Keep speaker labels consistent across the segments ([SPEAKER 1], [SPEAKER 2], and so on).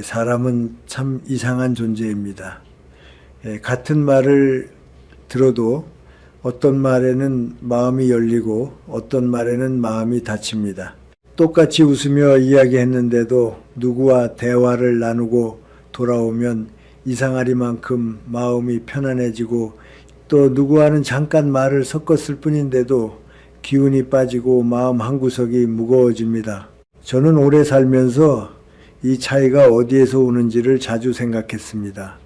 [SPEAKER 1] 사람은 참 이상한 존재입니다. 같은 말을 들어도 어떤 말에는 마음이 열리고 어떤 말에는 마음이 닫힙니다. 똑같이 웃으며 이야기했는데도 누구와 대화를 나누고 돌아오면 이상하리만큼 마음이 편안해지고, 또 누구와는 잠깐 말을 섞었을 뿐인데도 기운이 빠지고 마음 한구석이 무거워집니다. 저는 오래 살면서 이 차이가 어디에서 오는지를 자주 생각했습니다.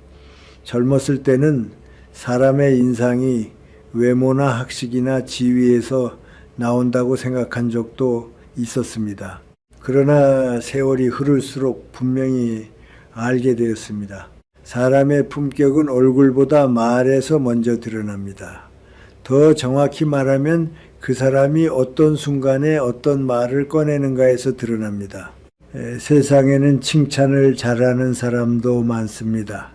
[SPEAKER 1] 젊었을 때는 사람의 인상이 외모나 학식이나 지위에서 나온다고 생각한 적도 있었습니다. 그러나 세월이 흐를수록 분명히 알게 되었습니다. 사람의 품격은 얼굴보다 말에서 먼저 드러납니다. 더 정확히 말하면 그 사람이 어떤 순간에 어떤 말을 꺼내는가에서 드러납니다. 세상에는 칭찬을 잘하는 사람도 많습니다.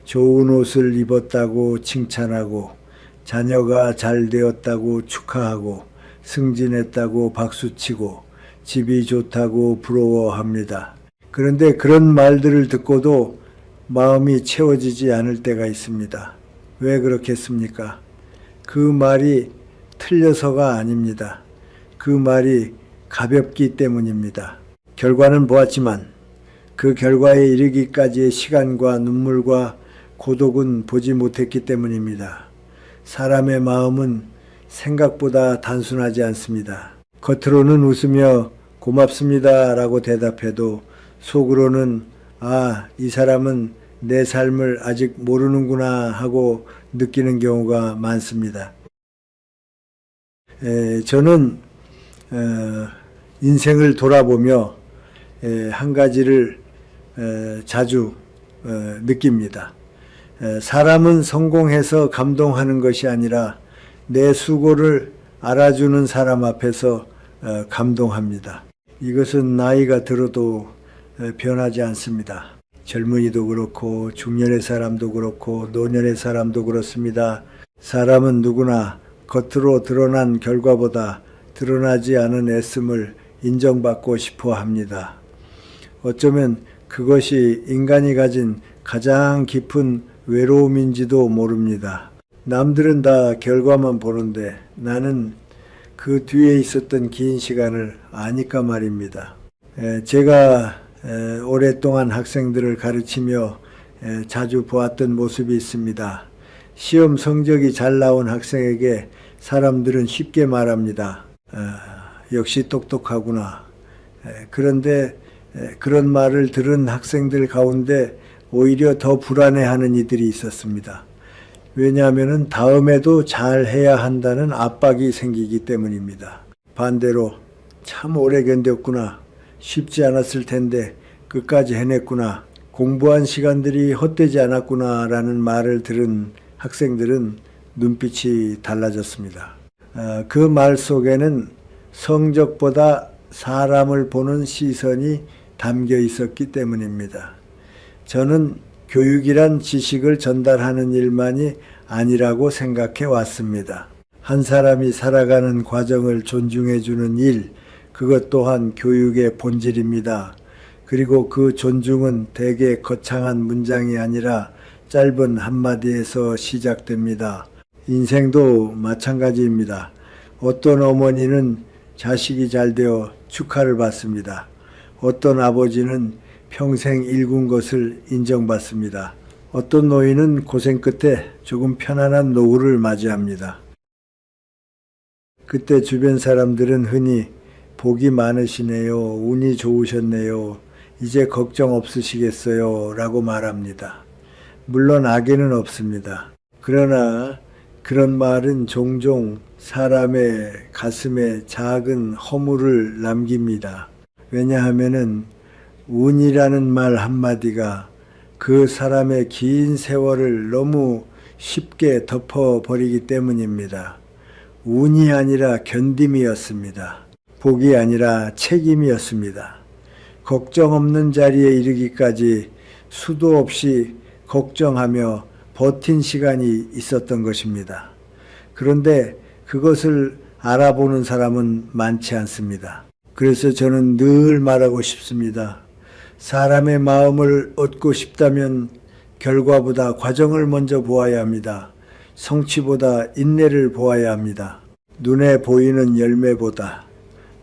[SPEAKER 1] 좋은 옷을 입었다고 칭찬하고, 자녀가 잘 되었다고 축하하고, 승진했다고 박수치고, 집이 좋다고 부러워합니다. 그런데 그런 말들을 듣고도 마음이 채워지지 않을 때가 있습니다. 왜 그렇겠습니까? 그 말이 틀려서가 아닙니다. 그 말이 가볍기 때문입니다. 결과는 보았지만 그 결과에 이르기까지의 시간과 눈물과 고독은 보지 못했기 때문입니다. 사람의 마음은 생각보다 단순하지 않습니다. 겉으로는 웃으며 고맙습니다 라고 대답해도 속으로는 이 사람은 내 삶을 아직 모르는구나 하고 느끼는 경우가 많습니다. 저는 인생을 돌아보며 한 가지를 자주 느낍니다. 사람은 성공해서 감동하는 것이 아니라 내 수고를 알아주는 사람 앞에서 감동합니다. 이것은 나이가 들어도 변하지 않습니다. 젊은이도 그렇고 중년의 사람도 그렇고 노년의 사람도 그렇습니다. 사람은 누구나 겉으로 드러난 결과보다 드러나지 않은 애씀을 인정받고 싶어 합니다. 어쩌면 그것이 인간이 가진 가장 깊은 외로움인지도 모릅니다. 남들은 다 결과만 보는데 나는 그 뒤에 있었던 긴 시간을 아니까 말입니다. 제가 오랫동안 학생들을 가르치며 자주 보았던 모습이 있습니다. 시험 성적이 잘 나온 학생에게 사람들은 쉽게 말합니다. 역시 똑똑하구나. 그런데 그런 말을 들은 학생들 가운데 오히려 더 불안해하는 이들이 있었습니다. 왜냐하면 다음에도 잘해야 한다는 압박이 생기기 때문입니다. 반대로 참 오래 견뎠구나. 쉽지 않았을 텐데 끝까지 해냈구나. 공부한 시간들이 헛되지 않았구나 라는 말을 들은 학생들은 눈빛이 달라졌습니다. 그 말 속에는 성적보다 사람을 보는 시선이 담겨 있었기 때문입니다. 저는 교육이란 지식을 전달하는 일만이 아니라고 생각해 왔습니다. 한 사람이 살아가는 과정을 존중해주는 일, 그것 또한 교육의 본질입니다. 그리고 그 존중은 대개 거창한 문장이 아니라 짧은 한마디에서 시작됩니다. 인생도 마찬가지입니다. 어떤 어머니는 자식이 잘 되어 축하를 받습니다. 어떤 아버지는 평생 일군 것을 인정받습니다. 어떤 노인은 고생 끝에 조금 편안한 노후를 맞이합니다. 그때 주변 사람들은 흔히 복이 많으시네요. 운이 좋으셨네요. 이제 걱정 없으시겠어요. 라고 말합니다. 물론 악에는 없습니다. 그러나 그런 말은 종종 사람의 가슴에 작은 허물을 남깁니다. 왜냐하면은 운이라는 말 한마디가 그 사람의 긴 세월을 너무 쉽게 덮어버리기 때문입니다. 운이 아니라 견딤이었습니다. 복이 아니라 책임이었습니다. 걱정 없는 자리에 이르기까지 수도 없이 걱정하며 버틴 시간이 있었던 것입니다. 그런데 그것을 알아보는 사람은 많지 않습니다. 그래서 저는 늘 말하고 싶습니다. 사람의 마음을 얻고 싶다면 결과보다 과정을 먼저 보아야 합니다. 성취보다 인내를 보아야 합니다. 눈에 보이는 열매보다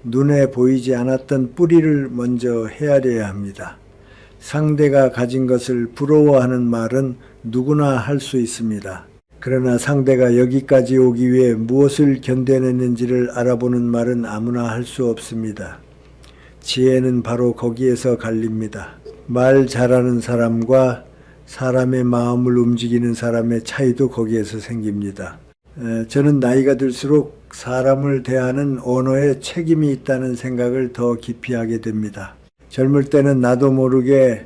[SPEAKER 1] 눈에 보이지 않았던 뿌리를 먼저 헤아려야 합니다. 상대가 가진 것을 부러워하는 말은 누구나 할 수 있습니다. 그러나 상대가 여기까지 오기 위해 무엇을 견뎌냈는지를 알아보는 말은 아무나 할 수 없습니다. 지혜는 바로 거기에서 갈립니다. 말 잘하는 사람과 사람의 마음을 움직이는 사람의 차이도 거기에서 생깁니다. 저는 나이가 들수록 사람을 대하는 언어에 책임이 있다는 생각을 더 깊이 하게 됩니다. 젊을 때는 나도 모르게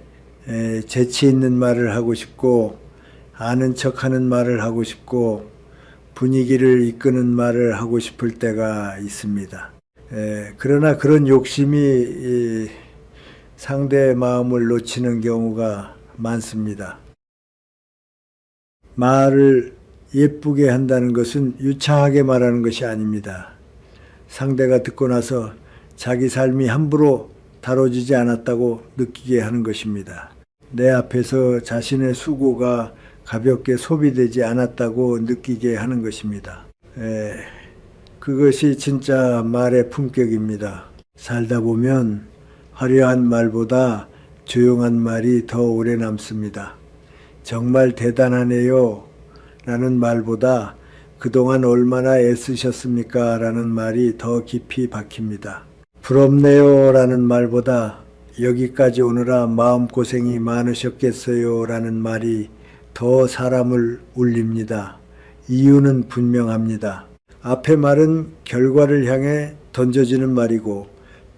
[SPEAKER 1] 재치 있는 말을 하고 싶고 아는 척하는 말을 하고 싶고 분위기를 이끄는 말을 하고 싶을 때가 있습니다. 그러나 그런 욕심이 상대의 마음을 놓치는 경우가 많습니다. 말을 예쁘게 한다는 것은 유창하게 말하는 것이 아닙니다. 상대가 듣고 나서 자기 삶이 함부로 다뤄지지 않았다고 느끼게 하는 것입니다. 내 앞에서 자신의 수고가 가볍게 소비되지 않았다고 느끼게 하는 것입니다. 그것이 진짜 말의 품격입니다. 살다 보면 화려한 말보다 조용한 말이 더 오래 남습니다. 정말 대단하네요 라는 말보다 그동안 얼마나 애쓰셨습니까 라는 말이 더 깊이 박힙니다. 부럽네요 라는 말보다 여기까지 오느라 마음고생이 많으셨겠어요 라는 말이 더 사람을 울립니다. 이유는 분명합니다. 앞의 말은 결과를 향해 던져지는 말이고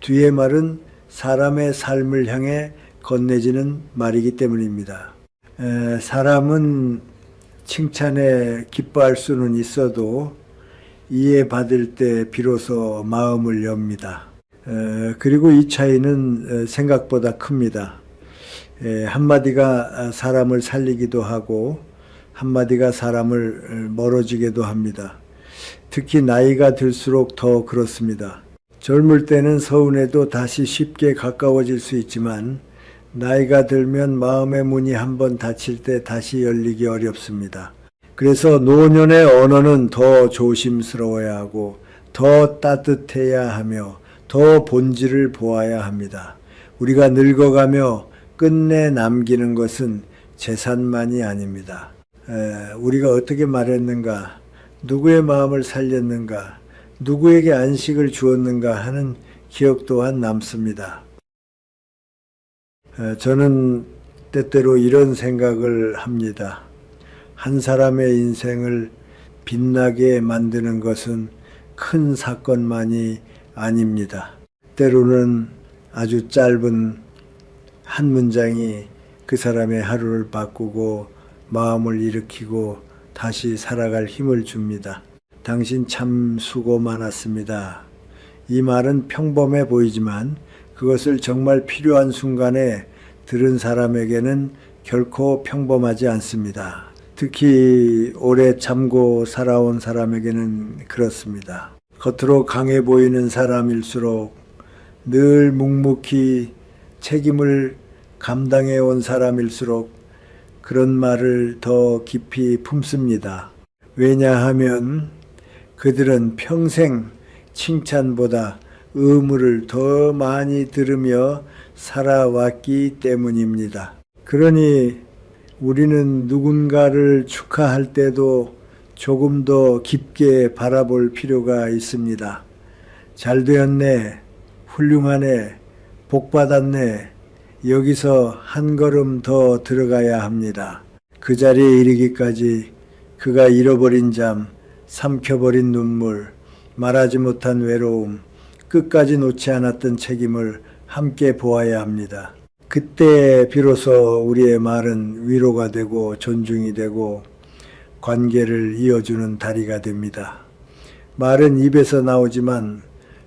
[SPEAKER 1] 뒤의 말은 사람의 삶을 향해 건네지는 말이기 때문입니다. 사람은 칭찬에 기뻐할 수는 있어도 이해받을 때 비로소 마음을 엽니다. 그리고 이 차이는 생각보다 큽니다. 한마디가 사람을 살리기도 하고 한마디가 사람을 멀어지게도 합니다. 특히 나이가 들수록 더 그렇습니다. 젊을 때는 서운해도 다시 쉽게 가까워질 수 있지만 나이가 들면 마음의 문이 한번 닫힐 때 다시 열리기 어렵습니다. 그래서 노년의 언어는 더 조심스러워야 하고 더 따뜻해야 하며 더 본질을 보아야 합니다. 우리가 늙어가며 끝내 남기는 것은 재산만이 아닙니다. 우리가 어떻게 말했는가, 누구의 마음을 살렸는가, 누구에게 안식을 주었는가 하는 기억 또한 남습니다. 저는 때때로 이런 생각을 합니다. 한 사람의 인생을 빛나게 만드는 것은 큰 사건만이 아닙니다. 때로는 아주 짧은 한 문장이 그 사람의 하루를 바꾸고 마음을 일으키고 다시 살아갈 힘을 줍니다. 당신 참 수고 많았습니다. 이 말은 평범해 보이지만 그것을 정말 필요한 순간에 들은 사람에게는 결코 평범하지 않습니다. 특히 오래 참고 살아온 사람에게는 그렇습니다. 겉으로 강해 보이는 사람일수록 늘 묵묵히 책임을 감당해 온 사람일수록 그런 말을 더 깊이 품습니다. 왜냐하면 그들은 평생 칭찬보다 의무를 더 많이 들으며 살아왔기 때문입니다. 그러니 우리는 누군가를 축하할 때도 조금 더 깊게 바라볼 필요가 있습니다. 잘 되었네, 훌륭하네, 복 받았네, 여기서 한 걸음 더 들어가야 합니다. 그 자리에 이르기까지 그가 잃어버린 잠, 삼켜버린 눈물, 말하지 못한 외로움, 끝까지 놓지 않았던 책임을 함께 보아야 합니다. 그때 비로소 우리의 말은 위로가 되고 존중이 되고 관계를 이어주는 다리가 됩니다. 말은 입에서 나오지만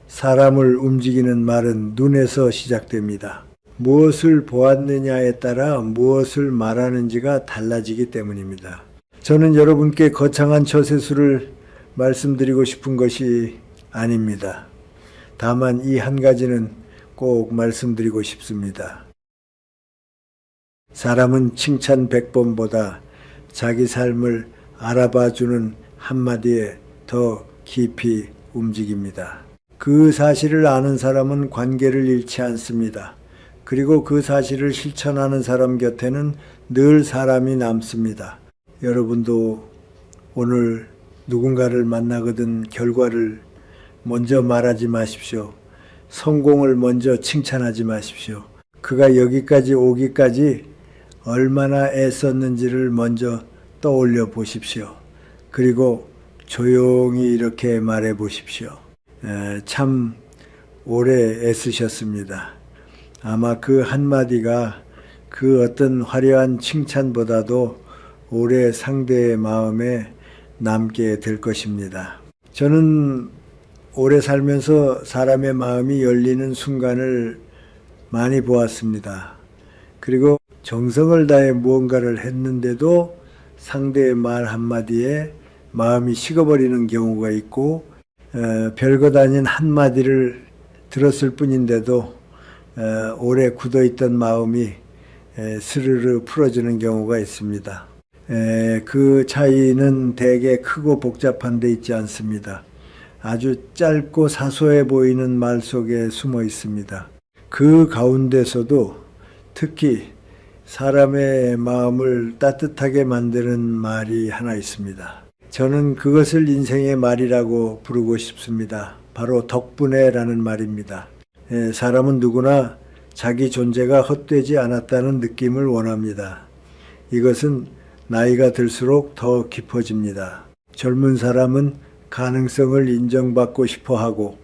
[SPEAKER 1] 사람을 움직이는 말은 눈에서 시작됩니다. 무엇을 보았느냐에 따라 무엇을 말하는지가 달라지기 때문입니다. 저는 여러분께 거창한 처세술을 말씀드리고 싶은 것이 아닙니다. 다만 이 한 가지는 꼭 말씀드리고 싶습니다. 사람은 칭찬 100번보다 자기 삶을 알아봐주는 한마디에 더 깊이 움직입니다. 그 사실을 아는 사람은 관계를 잃지 않습니다. 그리고 그 사실을 실천하는 사람 곁에는 늘 사람이 남습니다. 여러분도 오늘 누군가를 만나거든 결과를 먼저 말하지 마십시오. 성공을 먼저 칭찬하지 마십시오. 그가 여기까지 오기까지 얼마나 애썼는지를 먼저 떠올려 보십시오. 그리고 조용히 이렇게 말해 보십시오. 참 오래 애쓰셨습니다. 아마 그 한마디가 그 어떤 화려한 칭찬보다도 오래 상대의 마음에 남게 될 것입니다. 저는 오래 살면서 사람의 마음이 열리는 순간을 많이 보았습니다. 그리고 정성을 다해 무언가를 했는데도 상대의 말 한마디에 마음이 식어버리는 경우가 있고, 별것 아닌 한마디를 들었을 뿐인데도 오래 굳어있던 마음이 스르르 풀어지는 경우가 있습니다. 그 차이는 되게 크고 복잡한 데 있지 않습니다. 아주 짧고 사소해 보이는 말 속에 숨어 있습니다. 그 가운데서도 특히 사람의 마음을 따뜻하게 만드는 말이 하나 있습니다. 저는 그것을 인생의 말이라고 부르고 싶습니다. 바로 덕분에라는 말입니다. 사람은 누구나 자기 존재가 헛되지 않았다는 느낌을 원합니다. 이것은 나이가 들수록 더 깊어집니다. 젊은 사람은 가능성을 인정받고 싶어 하고,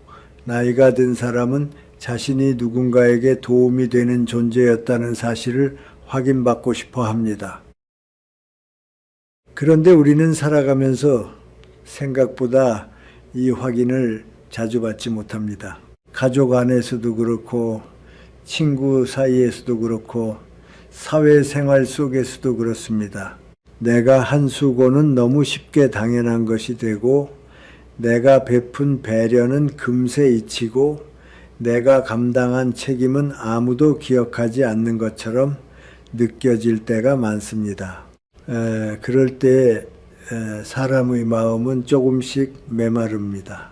[SPEAKER 1] 나이가 든 사람은 자신이 누군가에게 도움이 되는 존재였다는 사실을 확인받고 싶어 합니다. 그런데 우리는 살아가면서 생각보다 이 확인을 자주 받지 못합니다. 가족 안에서도 그렇고, 친구 사이에서도 그렇고, 사회생활 속에서도 그렇습니다. 내가 한 수고는 너무 쉽게 당연한 것이 되고, 내가 베푼 배려는 금세 잊히고, 내가 감당한 책임은 아무도 기억하지 않는 것처럼 느껴질 때가 많습니다. 그럴 때 사람의 마음은 조금씩 메마릅니다.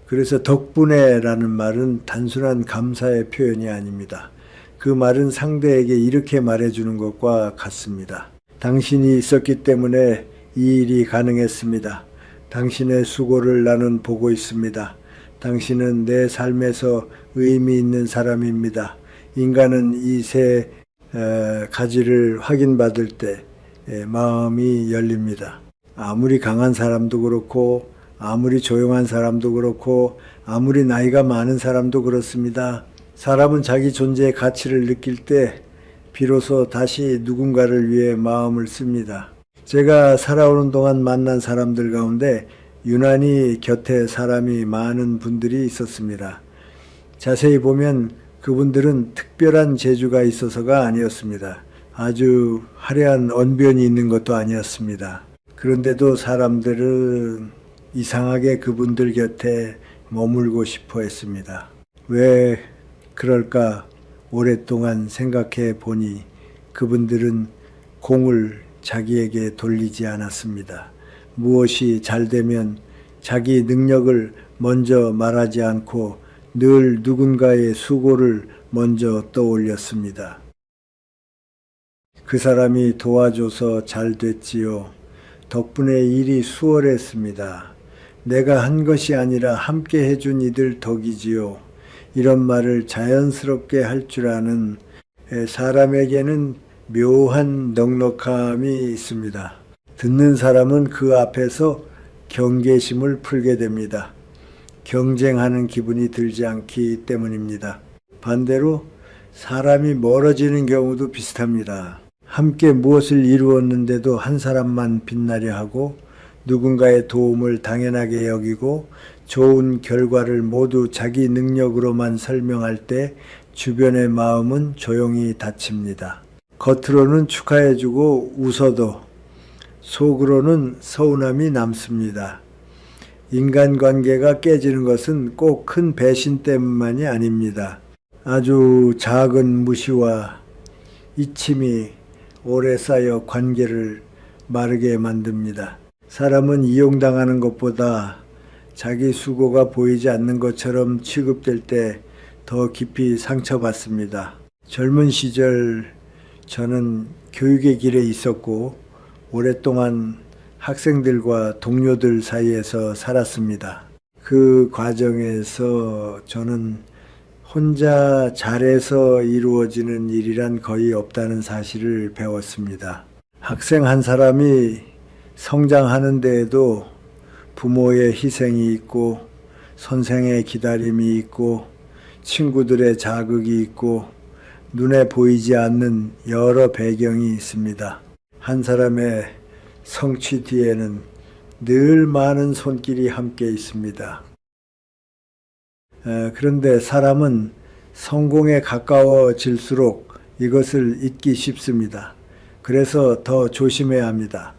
[SPEAKER 1] 그래서 덕분에라는 말은 단순한 감사의 표현이 아닙니다. 그 말은 상대에게 이렇게 말해주는 것과 같습니다. 당신이 있었기 때문에 이 일이 가능했습니다. 당신의 수고를 나는 보고 있습니다. 당신은 내 삶에서 의미 있는 사람입니다. 인간은 이 세 가지를 확인받을 때 마음이 열립니다. 아무리 강한 사람도 그렇고, 아무리 조용한 사람도 그렇고, 아무리 나이가 많은 사람도 그렇습니다. 사람은 자기 존재의 가치를 느낄 때 비로소 다시 누군가를 위해 마음을 씁니다. 제가 살아오는 동안 만난 사람들 가운데 유난히 곁에 사람이 많은 분들이 있었습니다. 자세히 보면 그분들은 특별한 재주가 있어서가 아니었습니다. 아주 화려한 언변이 있는 것도 아니었습니다. 그런데도 사람들은 이상하게 그분들 곁에 머물고 싶어 했습니다. 왜 그럴까 오랫동안 생각해 보니 그분들은 공을 자기에게 돌리지 않았습니다. 무엇이 잘 되면 자기 능력을 먼저 말하지 않고 늘 누군가의 수고를 먼저 떠올렸습니다. 그 사람이 도와줘서 잘 됐지요. 덕분에 일이 수월했습니다. 내가 한 것이 아니라 함께 해준 이들 덕이지요. 이런 말을 자연스럽게 할 줄 아는 사람에게는 묘한 넉넉함이 있습니다. 듣는 사람은 그 앞에서 경계심을 풀게 됩니다. 경쟁하는 기분이 들지 않기 때문입니다. 반대로 사람이 멀어지는 경우도 비슷합니다. 함께 무엇을 이루었는데도 한 사람만 빛나려 하고, 누군가의 도움을 당연하게 여기고, 좋은 결과를 모두 자기 능력으로만 설명할 때 주변의 마음은 조용히 닫힙니다. 겉으로는 축하해주고 웃어도 속으로는 서운함이 남습니다. 인간관계가 깨지는 것은 꼭 큰 배신 때문만이 아닙니다. 아주 작은 무시와 이침이 오래 쌓여 관계를 마르게 만듭니다. 사람은 이용당하는 것보다 자기 수고가 보이지 않는 것처럼 취급될 때 더 깊이 상처받습니다. 젊은 시절 저는 교육의 길에 있었고 오랫동안 학생들과 동료들 사이에서 살았습니다. 그 과정에서 저는 혼자 잘해서 이루어지는 일이란 거의 없다는 사실을 배웠습니다. 학생 한 사람이 성장하는 데에도 부모의 희생이 있고 선생의 기다림이 있고 친구들의 자극이 있고 눈에 보이지 않는 여러 배경이 있습니다. 한 사람의 성취 뒤에는 늘 많은 손길이 함께 있습니다. 그런데 사람은 성공에 가까워질수록 이것을 잊기 쉽습니다. 그래서 더 조심해야 합니다.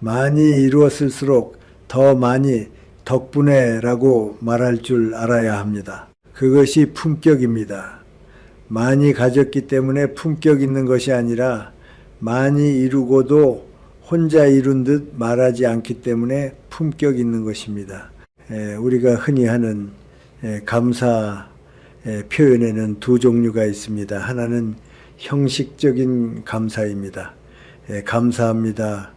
[SPEAKER 1] 많이 이루었을수록 더 많이 덕분에라고 말할 줄 알아야 합니다. 그것이 품격입니다. 많이 가졌기 때문에 품격 있는 것이 아니라 많이 이루고도 혼자 이룬 듯 말하지 않기 때문에 품격 있는 것입니다. 우리가 흔히 하는 감사 표현에는 두 종류가 있습니다. 하나는 형식적인 감사입니다. 감사합니다.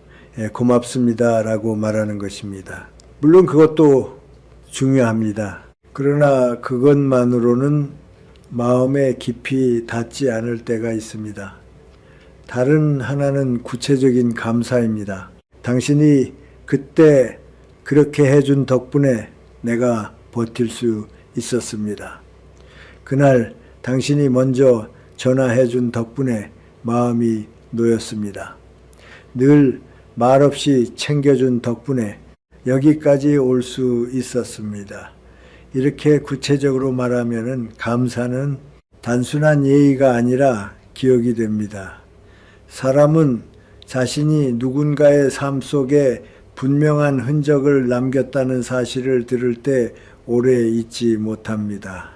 [SPEAKER 1] 고맙습니다. 라고 말하는 것입니다. 물론 그것도 중요합니다. 그러나 그것만으로는 마음에 깊이 닿지 않을 때가 있습니다. 다른 하나는 구체적인 감사입니다. 당신이 그때 그렇게 해준 덕분에 내가 버틸 수 있었습니다. 그날 당신이 먼저 전화해준 덕분에 마음이 놓였습니다. 늘 말없이 챙겨준 덕분에 여기까지 올 수 있었습니다. 이렇게 구체적으로 말하면은 감사는 단순한 예의가 아니라 기억이 됩니다. 사람은 자신이 누군가의 삶 속에 분명한 흔적을 남겼다는 사실을 들을 때 오래 잊지 못합니다.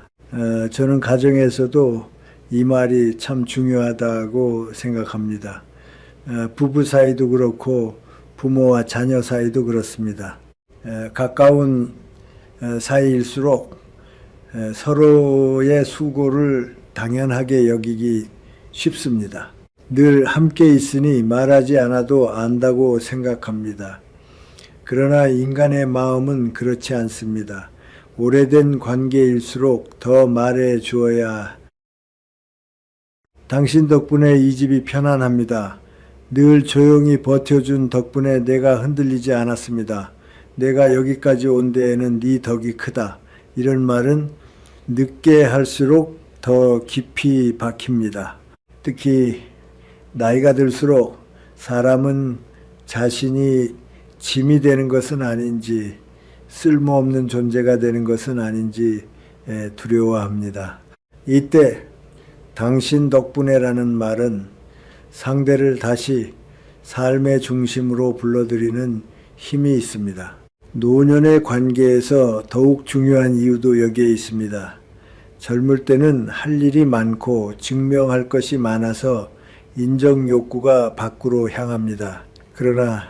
[SPEAKER 1] 저는 가정에서도 이 말이 참 중요하다고 생각합니다. 부부 사이도 그렇고 부모와 자녀 사이도 그렇습니다. 가까운 사이일수록 서로의 수고를 당연하게 여기기 쉽습니다. 늘 함께 있으니 말하지 않아도 안다고 생각합니다. 그러나 인간의 마음은 그렇지 않습니다. 오래된 관계일수록 더 말해 주어야. 당신 덕분에 이 집이 편안합니다. 늘 조용히 버텨준 덕분에 내가 흔들리지 않았습니다. 내가 여기까지 온 데에는 네 덕이 크다. 이런 말은 늦게 할수록 더 깊이 박힙니다. 특히 나이가 들수록 사람은 자신이 짐이 되는 것은 아닌지 쓸모없는 존재가 되는 것은 아닌지 두려워합니다. 이때 당신 덕분에라는 말은 상대를 다시 삶의 중심으로 불러들이는 힘이 있습니다. 노년의 관계에서 더욱 중요한 이유도 여기에 있습니다. 젊을 때는 할 일이 많고 증명할 것이 많아서 인정 욕구가 밖으로 향합니다. 그러나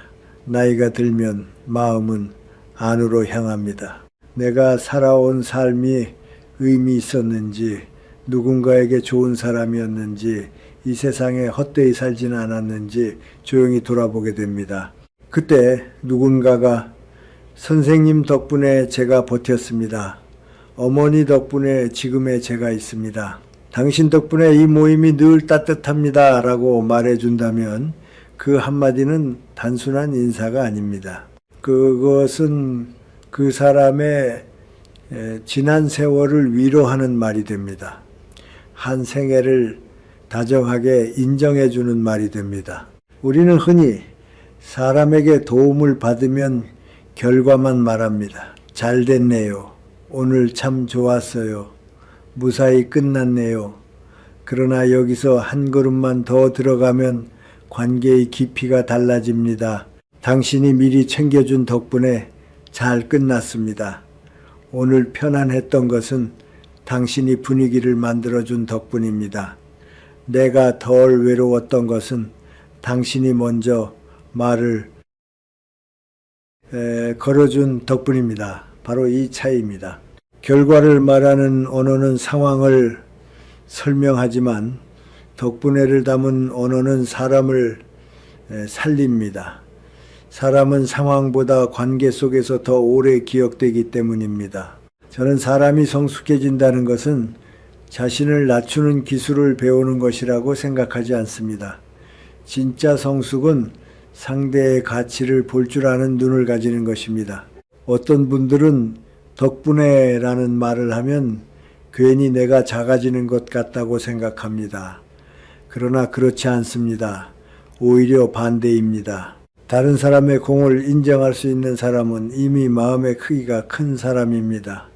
[SPEAKER 1] 나이가 들면 마음은 안으로 향합니다. 내가 살아온 삶이 의미 있었는지, 누군가에게 좋은 사람이었는지, 이 세상에 헛되이 살지는 않았는지 조용히 돌아보게 됩니다. 그때 누군가가 선생님 덕분에 제가 버텼습니다. 어머니 덕분에 지금의 제가 있습니다. 당신 덕분에 이 모임이 늘 따뜻합니다. 라고 말해준다면 그 한마디는 단순한 인사가 아닙니다. 그것은 그 사람의 지난 세월을 위로하는 말이 됩니다. 한 생애를 다정하게 인정해주는 말이 됩니다. 우리는 흔히 사람에게 도움을 받으면 결과만 말합니다. 잘 됐네요. 오늘 참 좋았어요. 무사히 끝났네요. 그러나 여기서 한 걸음만 더 들어가면 관계의 깊이가 달라집니다. 당신이 미리 챙겨준 덕분에 잘 끝났습니다. 오늘 편안했던 것은 당신이 분위기를 만들어준 덕분입니다. 내가 덜 외로웠던 것은 당신이 먼저 말을 걸어준 덕분입니다. 바로 이 차이입니다. 결과를 말하는 언어는 상황을 설명하지만 덕분에를 담은 언어는 사람을 살립니다. 사람은 상황보다 관계 속에서 더 오래 기억되기 때문입니다. 저는 사람이 성숙해진다는 것은 자신을 낮추는 기술을 배우는 것이라고 생각하지 않습니다. 진짜 성숙은 상대의 가치를 볼 줄 아는 눈을 가지는 것입니다. 어떤 분들은 덕분에라는 말을 하면 괜히 내가 작아지는 것 같다고 생각합니다. 그러나 그렇지 않습니다. 오히려 반대입니다. 다른 사람의 공을 인정할 수 있는 사람은 이미 마음의 크기가 큰 사람입니다.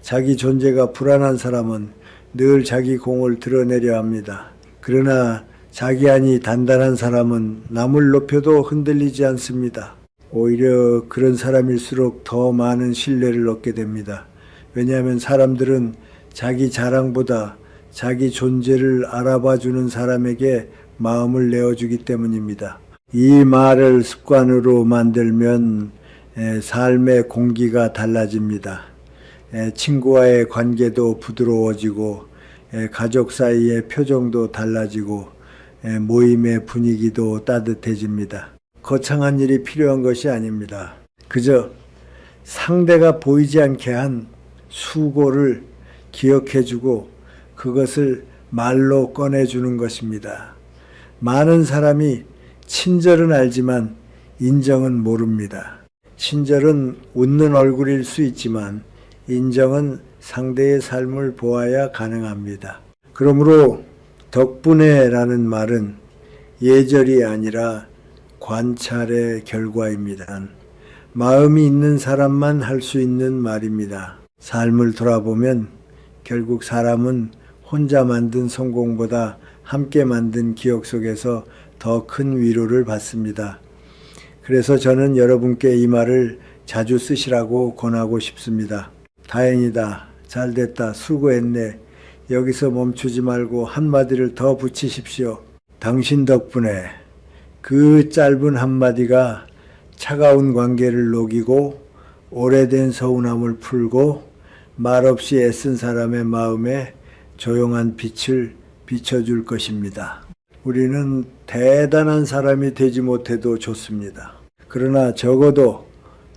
[SPEAKER 1] 자기 존재가 불안한 사람은 늘 자기 공을 드러내려 합니다. 그러나 자기 안이 단단한 사람은 남을 높여도 흔들리지 않습니다. 오히려 그런 사람일수록 더 많은 신뢰를 얻게 됩니다. 왜냐하면 사람들은 자기 자랑보다 자기 존재를 알아봐주는 사람에게 마음을 내어주기 때문입니다. 이 말을 습관으로 만들면 삶의 공기가 달라집니다. 친구와의 관계도 부드러워지고 가족 사이의 표정도 달라지고 모임의 분위기도 따뜻해집니다. 거창한 일이 필요한 것이 아닙니다. 그저 상대가 보이지 않게 한 수고를 기억해주고 그것을 말로 꺼내주는 것입니다. 많은 사람이 친절은 알지만 인정은 모릅니다. 친절은 웃는 얼굴일 수 있지만 인정은 상대의 삶을 보아야 가능합니다. 그러므로 덕분에라는 말은 예절이 아니라 관찰의 결과입니다. 마음이 있는 사람만 할 수 있는 말입니다. 삶을 돌아보면 결국 사람은 혼자 만든 성공보다 함께 만든 기억 속에서 더 큰 위로를 받습니다. 그래서 저는 여러분께 이 말을 자주 쓰시라고 권하고 싶습니다. 다행이다. 잘됐다. 수고했네. 여기서 멈추지 말고 한마디를 더 붙이십시오. 당신 덕분에 그 짧은 한마디가 차가운 관계를 녹이고 오래된 서운함을 풀고 말없이 애쓴 사람의 마음에 조용한 빛을 비춰줄 것입니다. 우리는 대단한 사람이 되지 못해도 좋습니다. 그러나 적어도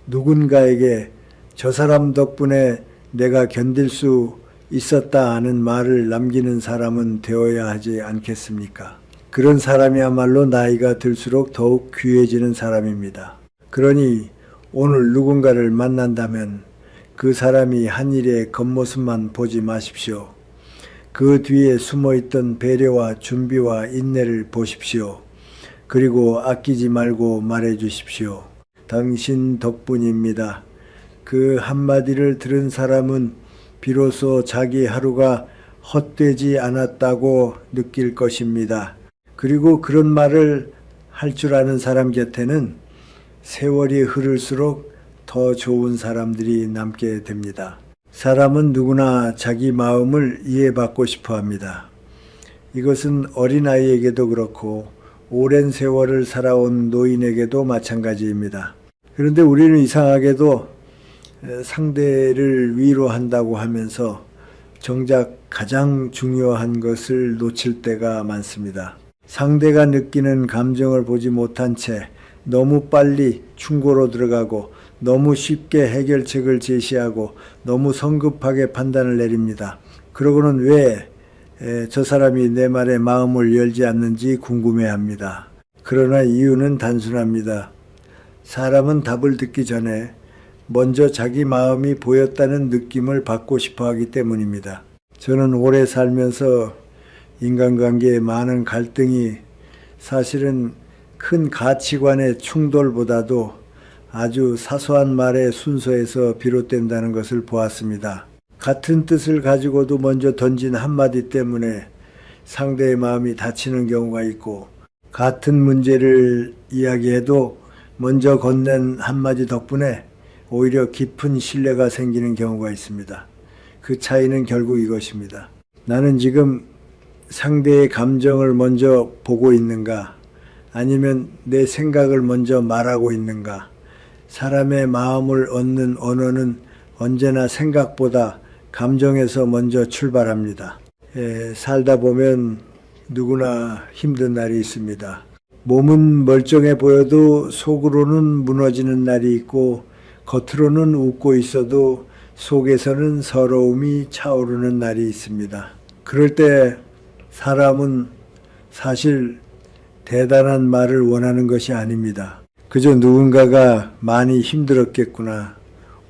[SPEAKER 1] 누군가에게 저 사람 덕분에 내가 견딜 수 있었다 하는 말을 남기는 사람은 되어야 하지 않겠습니까? 그런 사람이야말로 나이가 들수록 더욱 귀해지는 사람입니다. 그러니 오늘 누군가를 만난다면 그 사람이 한 일의 겉모습만 보지 마십시오. 그 뒤에 숨어있던 배려와 준비와 인내를 보십시오. 그리고 아끼지 말고 말해주십시오. 당신 덕분입니다. 그 한마디를 들은 사람은 비로소 자기 하루가 헛되지 않았다고 느낄 것입니다. 그리고 그런 말을 할 줄 아는 사람 곁에는 세월이 흐를수록 더 좋은 사람들이 남게 됩니다. 사람은 누구나 자기 마음을 이해받고 싶어 합니다. 이것은 어린아이에게도 그렇고 오랜 세월을 살아온 노인에게도 마찬가지입니다. 그런데 우리는 이상하게도 상대를 위로한다고 하면서 정작 가장 중요한 것을 놓칠 때가 많습니다. 상대가 느끼는 감정을 보지 못한 채 너무 빨리 충고로 들어가고 너무 쉽게 해결책을 제시하고 너무 성급하게 판단을 내립니다. 그러고는 왜 저 사람이 내 말에 마음을 열지 않는지 궁금해합니다. 그러나 이유는 단순합니다. 사람은 답을 듣기 전에 먼저 자기 마음이 보였다는 느낌을 받고 싶어 하기 때문입니다. 저는 오래 살면서 인간관계에 많은 갈등이 사실은 큰 가치관의 충돌보다도 아주 사소한 말의 순서에서 비롯된다는 것을 보았습니다. 같은 뜻을 가지고도 먼저 던진 한마디 때문에 상대의 마음이 다치는 경우가 있고, 같은 문제를 이야기해도 먼저 건넨 한마디 덕분에 오히려 깊은 신뢰가 생기는 경우가 있습니다. 그 차이는 결국 이것입니다. 나는 지금 상대의 감정을 먼저 보고 있는가? 아니면 내 생각을 먼저 말하고 있는가? 사람의 마음을 얻는 언어는 언제나 생각보다 감정에서 먼저 출발합니다. 살다 보면 누구나 힘든 날이 있습니다. 몸은 멀쩡해 보여도 속으로는 무너지는 날이 있고 겉으로는 웃고 있어도 속에서는 서러움이 차오르는 날이 있습니다. 그럴 때 사람은 사실 대단한 말을 원하는 것이 아닙니다. 그저 누군가가 많이 힘들었겠구나.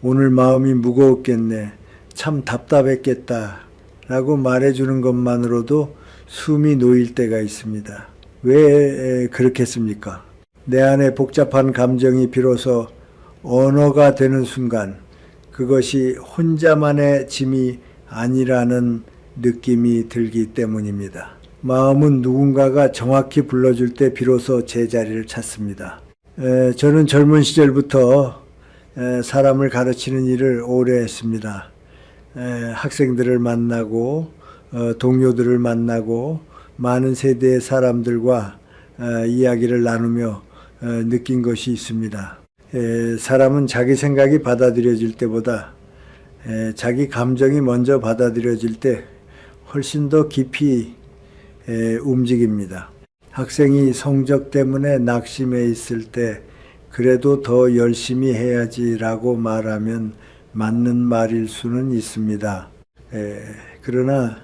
[SPEAKER 1] 오늘 마음이 무거웠겠네. 참 답답했겠다. 라고 말해주는 것만으로도 숨이 놓일 때가 있습니다. 왜 그렇겠습니까? 내 안에 복잡한 감정이 비로소 언어가 되는 순간 그것이 혼자만의 짐이 아니라는 느낌이 들기 때문입니다. 마음은 누군가가 정확히 불러줄 때 비로소 제자리를 찾습니다. 저는 젊은 시절부터 사람을 가르치는 일을 오래 했습니다. 학생들을 만나고 동료들을 만나고 많은 세대의 사람들과 이야기를 나누며 느낀 것이 있습니다. 사람은 자기 생각이 받아들여질 때보다 자기 감정이 먼저 받아들여질 때 훨씬 더 깊이 움직입니다. 학생이 성적 때문에 낙심해 있을 때 그래도 더 열심히 해야지라고 말하면 맞는 말일 수는 있습니다. 그러나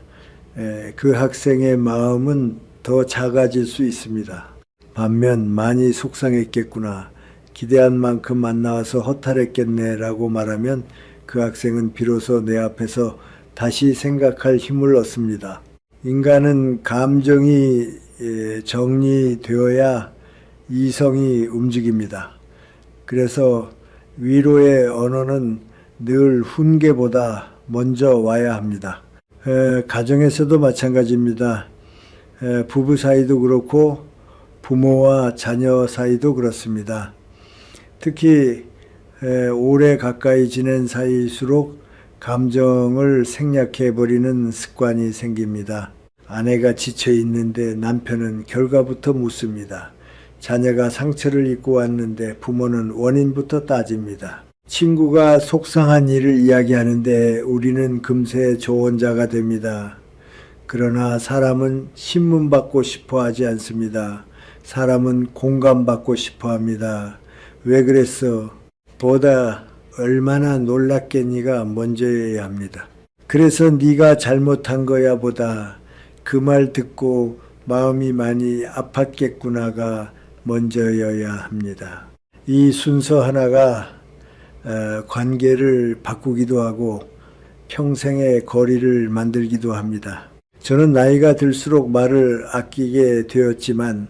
[SPEAKER 1] 그 학생의 마음은 더 작아질 수 있습니다. 반면 많이 속상했겠구나, 기대한 만큼 안 나와서 허탈했겠네 라고 말하면 그 학생은 비로소 내 앞에서 다시 생각할 힘을 얻습니다. 인간은 감정이 정리되어야 이성이 움직입니다. 그래서 위로의 언어는 늘 훈계보다 먼저 와야 합니다. 가정에서도 마찬가지입니다. 부부 사이도 그렇고 부모와 자녀 사이도 그렇습니다. 특히 오래 가까이 지낸 사이일수록 감정을 생략해버리는 습관이 생깁니다. 아내가 지쳐 있는데 남편은 결과부터 묻습니다. 자녀가 상처를 입고 왔는데 부모는 원인부터 따집니다. 친구가 속상한 일을 이야기하는데 우리는 금세 조언자가 됩니다. 그러나 사람은 신문받고 싶어 하지 않습니다. 사람은 공감받고 싶어 합니다. 왜 그랬어? 보다 얼마나 놀랐겠니가 먼저여야 합니다. 그래서 네가 잘못한 거야 보다 그 말 듣고 마음이 많이 아팠겠구나가 먼저여야 합니다. 이 순서 하나가 관계를 바꾸기도 하고 평생의 거리를 만들기도 합니다. 저는 나이가 들수록 말을 아끼게 되었지만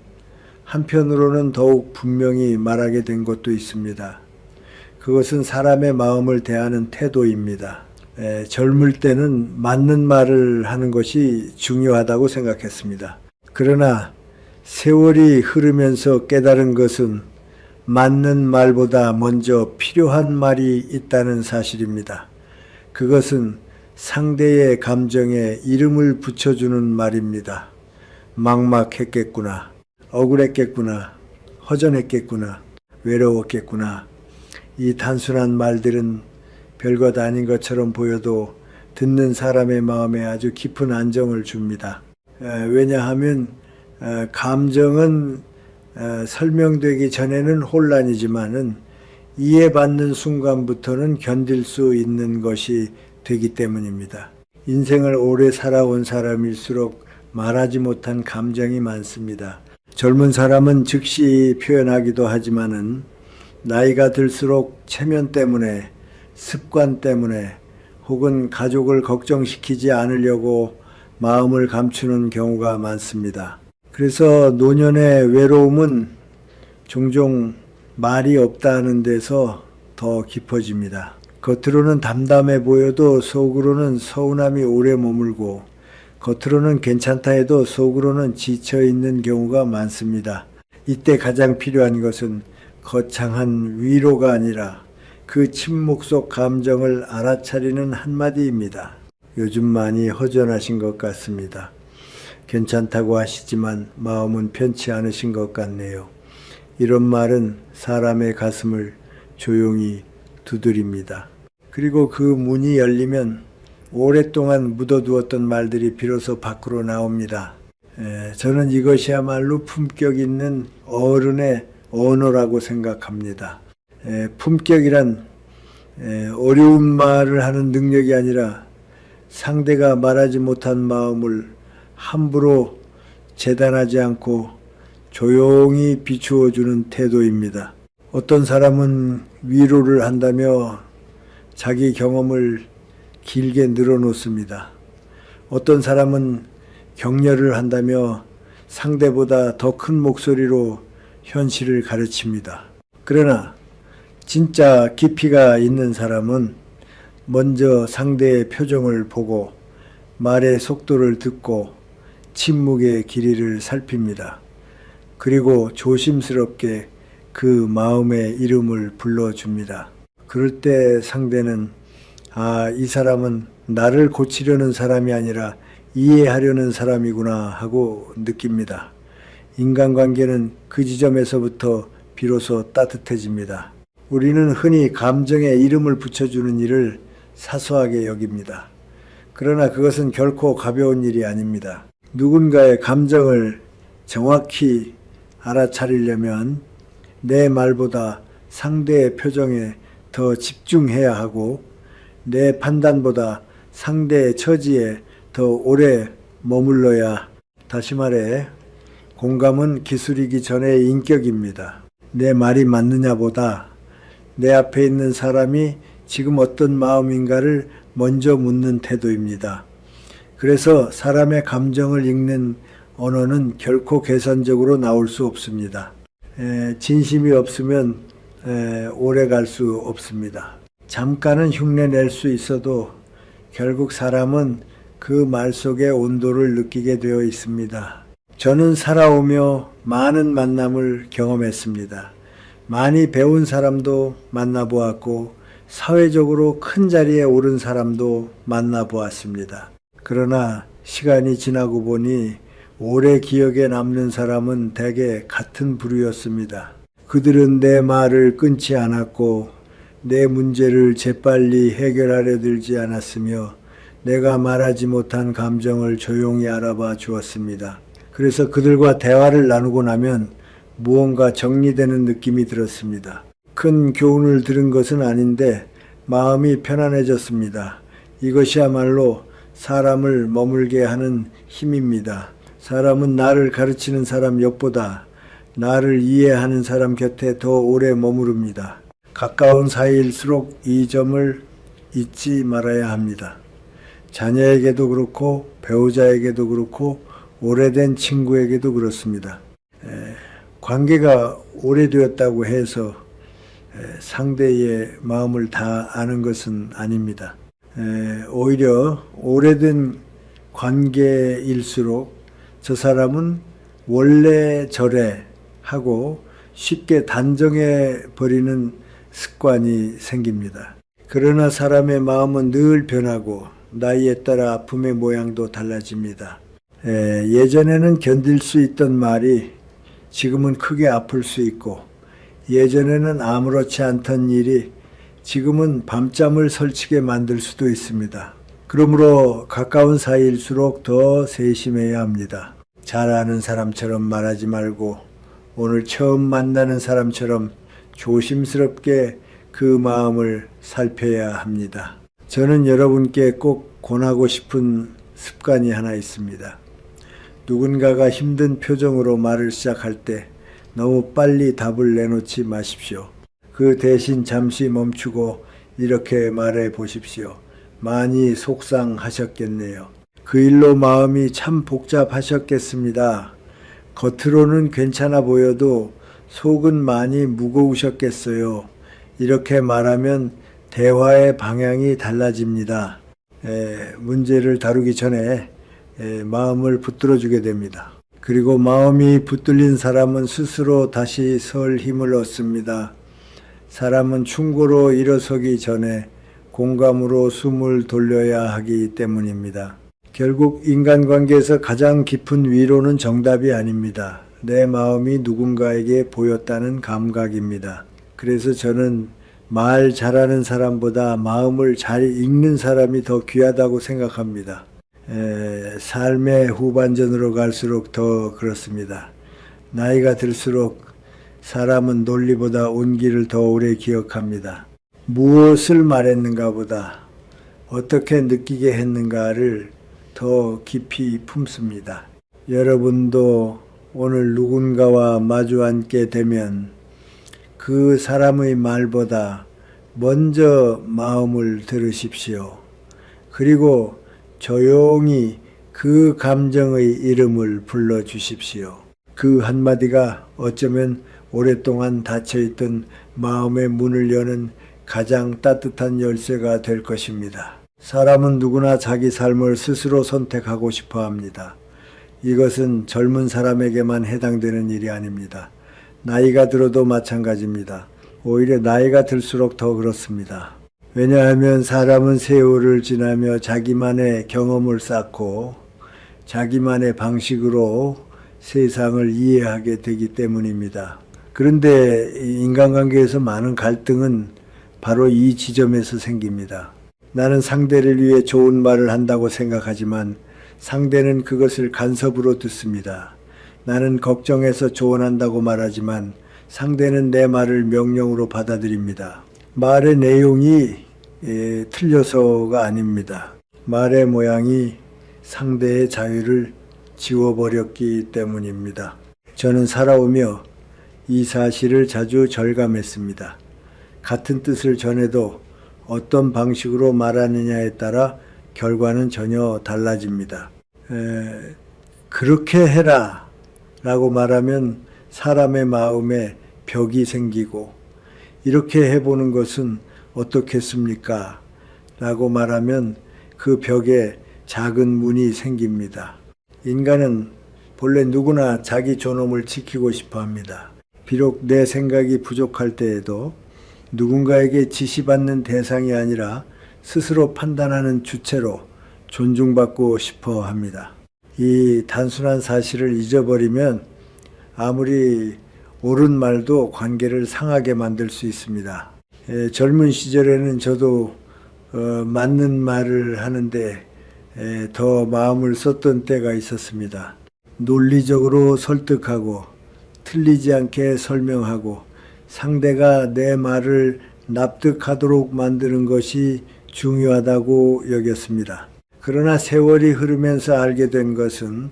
[SPEAKER 1] 한편으로는 더욱 분명히 말하게 된 것도 있습니다. 그것은 사람의 마음을 대하는 태도입니다. 젊을 때는 맞는 말을 하는 것이 중요하다고 생각했습니다. 그러나 세월이 흐르면서 깨달은 것은 맞는 말보다 먼저 필요한 말이 있다는 사실입니다. 그것은 상대의 감정에 이름을 붙여주는 말입니다. 막막했겠구나, 억울했겠구나, 허전했겠구나, 외로웠겠구나. 이 단순한 말들은 별것 아닌 것처럼 보여도 듣는 사람의 마음에 아주 깊은 안정을 줍니다. 왜냐하면 감정은 설명되기 전에는 혼란이지만은 이해받는 순간부터는 견딜 수 있는 것이 되기 때문입니다. 인생을 오래 살아온 사람일수록 말하지 못한 감정이 많습니다. 젊은 사람은 즉시 표현하기도 하지만은 나이가 들수록 체면 때문에, 습관 때문에 혹은 가족을 걱정시키지 않으려고 마음을 감추는 경우가 많습니다. 그래서 노년의 외로움은 종종 말이 없다는 데서 더 깊어집니다. 겉으로는 담담해 보여도 속으로는 서운함이 오래 머물고 겉으로는 괜찮다 해도 속으로는 지쳐있는 경우가 많습니다. 이때 가장 필요한 것은 거창한 위로가 아니라 그 침묵 속 감정을 알아차리는 한마디입니다. 요즘 많이 허전하신 것 같습니다. 괜찮다고 하시지만 마음은 편치 않으신 것 같네요. 이런 말은 사람의 가슴을 조용히 두드립니다. 그리고 그 문이 열리면 오랫동안 묻어두었던 말들이 비로소 밖으로 나옵니다. 저는 이것이야말로 품격 있는 어른의 언어라고 생각합니다. 품격이란 어려운 말을 하는 능력이 아니라 상대가 말하지 못한 마음을 함부로 재단하지 않고 조용히 비추어 주는 태도입니다. 어떤 사람은 위로를 한다며 자기 경험을 길게 늘어놓습니다. 어떤 사람은 격려를 한다며 상대보다 더 큰 목소리로 현실을 가르칩니다. 그러나 진짜 깊이가 있는 사람은 먼저 상대의 표정을 보고 말의 속도를 듣고 침묵의 길이를 살핍니다. 그리고 조심스럽게 그 마음의 이름을 불러줍니다. 그럴 때 상대는 이 사람은 나를 고치려는 사람이 아니라 이해하려는 사람이구나 하고 느낍니다. 인간관계는 그 지점에서부터 비로소 따뜻해집니다. 우리는 흔히 감정에 이름을 붙여주는 일을 사소하게 여깁니다. 그러나 그것은 결코 가벼운 일이 아닙니다. 누군가의 감정을 정확히 알아차리려면 내 말보다 상대의 표정에 더 집중해야 하고 내 판단보다 상대의 처지에 더 오래 머물러야, 다시 말해 공감은 기술이기 전에 인격입니다. 내 말이 맞느냐보다 내 앞에 있는 사람이 지금 어떤 마음인가를 먼저 묻는 태도입니다. 그래서 사람의 감정을 읽는 언어는 결코 계산적으로 나올 수 없습니다. 진심이 없으면 오래 갈 수 없습니다. 잠깐은 흉내낼 수 있어도 결국 사람은 그 말 속의 온도를 느끼게 되어 있습니다. 저는 살아오며 많은 만남을 경험했습니다. 많이 배운 사람도 만나보았고 사회적으로 큰 자리에 오른 사람도 만나보았습니다. 그러나 시간이 지나고 보니 오래 기억에 남는 사람은 대개 같은 부류였습니다. 그들은 내 말을 끊지 않았고 내 문제를 재빨리 해결하려 들지 않았으며 내가 말하지 못한 감정을 조용히 알아봐 주었습니다. 그래서 그들과 대화를 나누고 나면 무언가 정리되는 느낌이 들었습니다. 큰 교훈을 들은 것은 아닌데 마음이 편안해졌습니다. 이것이야말로 사람을 머물게 하는 힘입니다. 사람은 나를 가르치는 사람 옆보다 나를 이해하는 사람 곁에 더 오래 머무릅니다. 가까운 사이일수록 이 점을 잊지 말아야 합니다. 자녀에게도 그렇고 배우자에게도 그렇고 오래된 친구에게도 그렇습니다. 관계가 오래되었다고 해서 상대의 마음을 다 아는 것은 아닙니다. 오히려 오래된 관계일수록 저 사람은 원래 저래 하고 쉽게 단정해 버리는 습관이 생깁니다. 그러나 사람의 마음은 늘 변하고 나이에 따라 아픔의 모양도 달라집니다. 예전에는 견딜 수 있던 말이 지금은 크게 아플 수 있고 예전에는 아무렇지 않던 일이 지금은 밤잠을 설치게 만들 수도 있습니다. 그러므로 가까운 사이일수록 더 세심해야 합니다. 잘 아는 사람처럼 말하지 말고 오늘 처음 만나는 사람처럼 조심스럽게 그 마음을 살펴야 합니다. 저는 여러분께 꼭 권하고 싶은 습관이 하나 있습니다. 누군가가 힘든 표정으로 말을 시작할 때 너무 빨리 답을 내놓지 마십시오. 그 대신 잠시 멈추고 이렇게 말해 보십시오. 많이 속상하셨겠네요. 그 일로 마음이 참 복잡하셨겠습니다. 겉으로는 괜찮아 보여도 속은 많이 무거우셨겠어요. 이렇게 말하면 대화의 방향이 달라집니다. 문제를 다루기 전에 마음을 붙들어주게 됩니다. 그리고 마음이 붙들린 사람은 스스로 다시 설 힘을 얻습니다. 사람은 충고로 일어서기 전에 공감으로 숨을 돌려야 하기 때문입니다. 결국 인간관계에서 가장 깊은 위로는 정답이 아닙니다. 내 마음이 누군가에게 보였다는 감각입니다. 그래서 저는 말 잘하는 사람보다 마음을 잘 읽는 사람이 더 귀하다고 생각합니다. 삶의 후반전으로 갈수록 더 그렇습니다. 나이가 들수록 사람은 논리보다 온기를 더 오래 기억합니다. 무엇을 말했는가 보다 어떻게 느끼게 했는가를 더 깊이 품습니다. 여러분도 오늘 누군가와 마주 앉게 되면 그 사람의 말보다 먼저 마음을 들으십시오. 그리고 조용히 그 감정의 이름을 불러주십시오. 그 한마디가 어쩌면 오랫동안 닫혀있던 마음의 문을 여는 가장 따뜻한 열쇠가 될 것입니다. 사람은 누구나 자기 삶을 스스로 선택하고 싶어 합니다. 이것은 젊은 사람에게만 해당되는 일이 아닙니다. 나이가 들어도 마찬가지입니다. 오히려 나이가 들수록 더 그렇습니다. 왜냐하면 사람은 세월을 지나며 자기만의 경험을 쌓고 자기만의 방식으로 세상을 이해하게 되기 때문입니다. 그런데 인간관계에서 많은 갈등은 바로 이 지점에서 생깁니다. 나는 상대를 위해 좋은 말을 한다고 생각하지만 상대는 그것을 간섭으로 듣습니다. 나는 걱정해서 조언한다고 말하지만 상대는 내 말을 명령으로 받아들입니다. 말의 내용이 틀려서가 아닙니다. 말의 모양이 상대의 자유를 지워버렸기 때문입니다. 저는 살아오며 이 사실을 자주 절감했습니다. 같은 뜻을 전해도 어떤 방식으로 말하느냐에 따라 결과는 전혀 달라집니다. 그렇게 해라 라고 말하면 사람의 마음에 벽이 생기고, 이렇게 해보는 것은 어떻겠습니까? 라고 말하면 그 벽에 작은 문이 생깁니다. 인간은 본래 누구나 자기 존엄을 지키고 싶어 합니다. 비록 내 생각이 부족할 때에도 누군가에게 지시받는 대상이 아니라 스스로 판단하는 주체로 존중받고 싶어 합니다. 이 단순한 사실을 잊어버리면 아무리 옳은 말도 관계를 상하게 만들 수 있습니다. 젊은 시절에는 저도 맞는 말을 하는데 더 마음을 썼던 때가 있었습니다. 논리적으로 설득하고 틀리지 않게 설명하고 상대가 내 말을 납득하도록 만드는 것이 중요하다고 여겼습니다. 그러나 세월이 흐르면서 알게 된 것은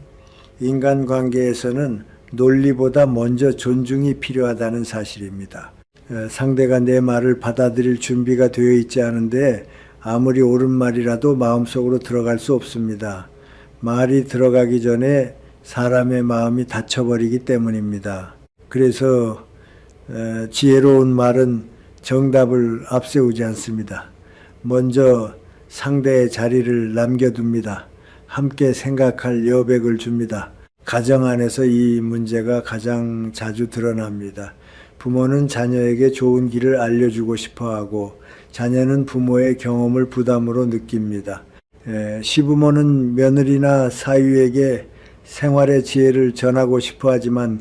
[SPEAKER 1] 인간관계에서는 논리보다 먼저 존중이 필요하다는 사실입니다. 상대가 내 말을 받아들일 준비가 되어 있지 않은데 아무리 옳은 말이라도 마음속으로 들어갈 수 없습니다. 말이 들어가기 전에 사람의 마음이 닫혀버리기 때문입니다. 그래서 지혜로운 말은 정답을 앞세우지 않습니다. 먼저 상대의 자리를 남겨둡니다. 함께 생각할 여백을 줍니다. 가정 안에서 이 문제가 가장 자주 드러납니다. 부모는 자녀에게 좋은 길을 알려주고 싶어하고 자녀는 부모의 경험을 부담으로 느낍니다. 시부모는 며느리나 사위에게 생활의 지혜를 전하고 싶어하지만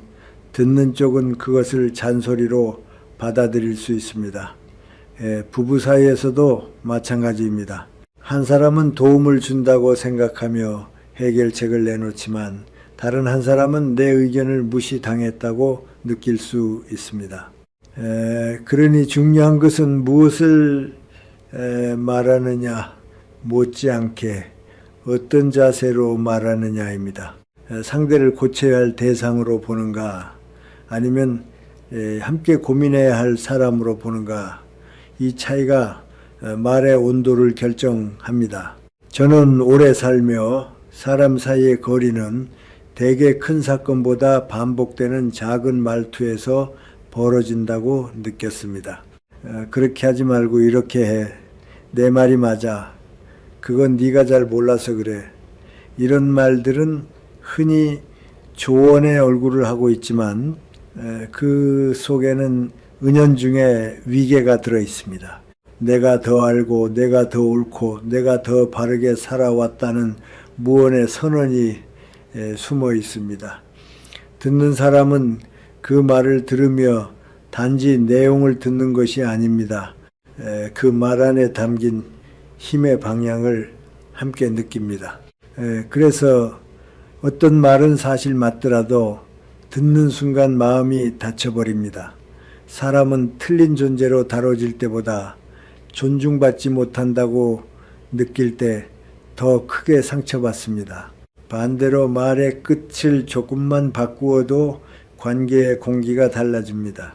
[SPEAKER 1] 듣는 쪽은 그것을 잔소리로 받아들일 수 있습니다. 부부 사이에서도 마찬가지입니다. 한 사람은 도움을 준다고 생각하며 해결책을 내놓지만 다른 한 사람은 내 의견을 무시당했다고 느낄 수 있습니다. 그러니 중요한 것은 무엇을 말하느냐 못지않게 어떤 자세로 말하느냐입니다. 상대를 고쳐야 할 대상으로 보는가 아니면 함께 고민해야 할 사람으로 보는가, 이 차이가 말의 온도를 결정합니다. 저는 오래 살며 사람 사이의 거리는 대개 큰 사건보다 반복되는 작은 말투에서 벌어진다고 느꼈습니다. 그렇게 하지 말고 이렇게 해. 내 말이 맞아. 그건 네가 잘 몰라서 그래. 이런 말들은 흔히 조언의 얼굴을 하고 있지만 그 속에는 은연중에 위계가 들어 있습니다. 내가 더 알고 내가 더 옳고 내가 더 바르게 살아왔다는 무언의 선언이 숨어 있습니다. 듣는 사람은 그 말을 들으며 단지 내용을 듣는 것이 아닙니다. 그 말 안에 담긴 힘의 방향을 함께 느낍니다. 그래서 어떤 말은 사실 맞더라도 듣는 순간 마음이 닫혀버립니다. 사람은 틀린 존재로 다뤄질 때보다 존중받지 못한다고 느낄 때 더 크게 상처받습니다. 반대로 말의 끝을 조금만 바꾸어도 관계의 공기가 달라집니다.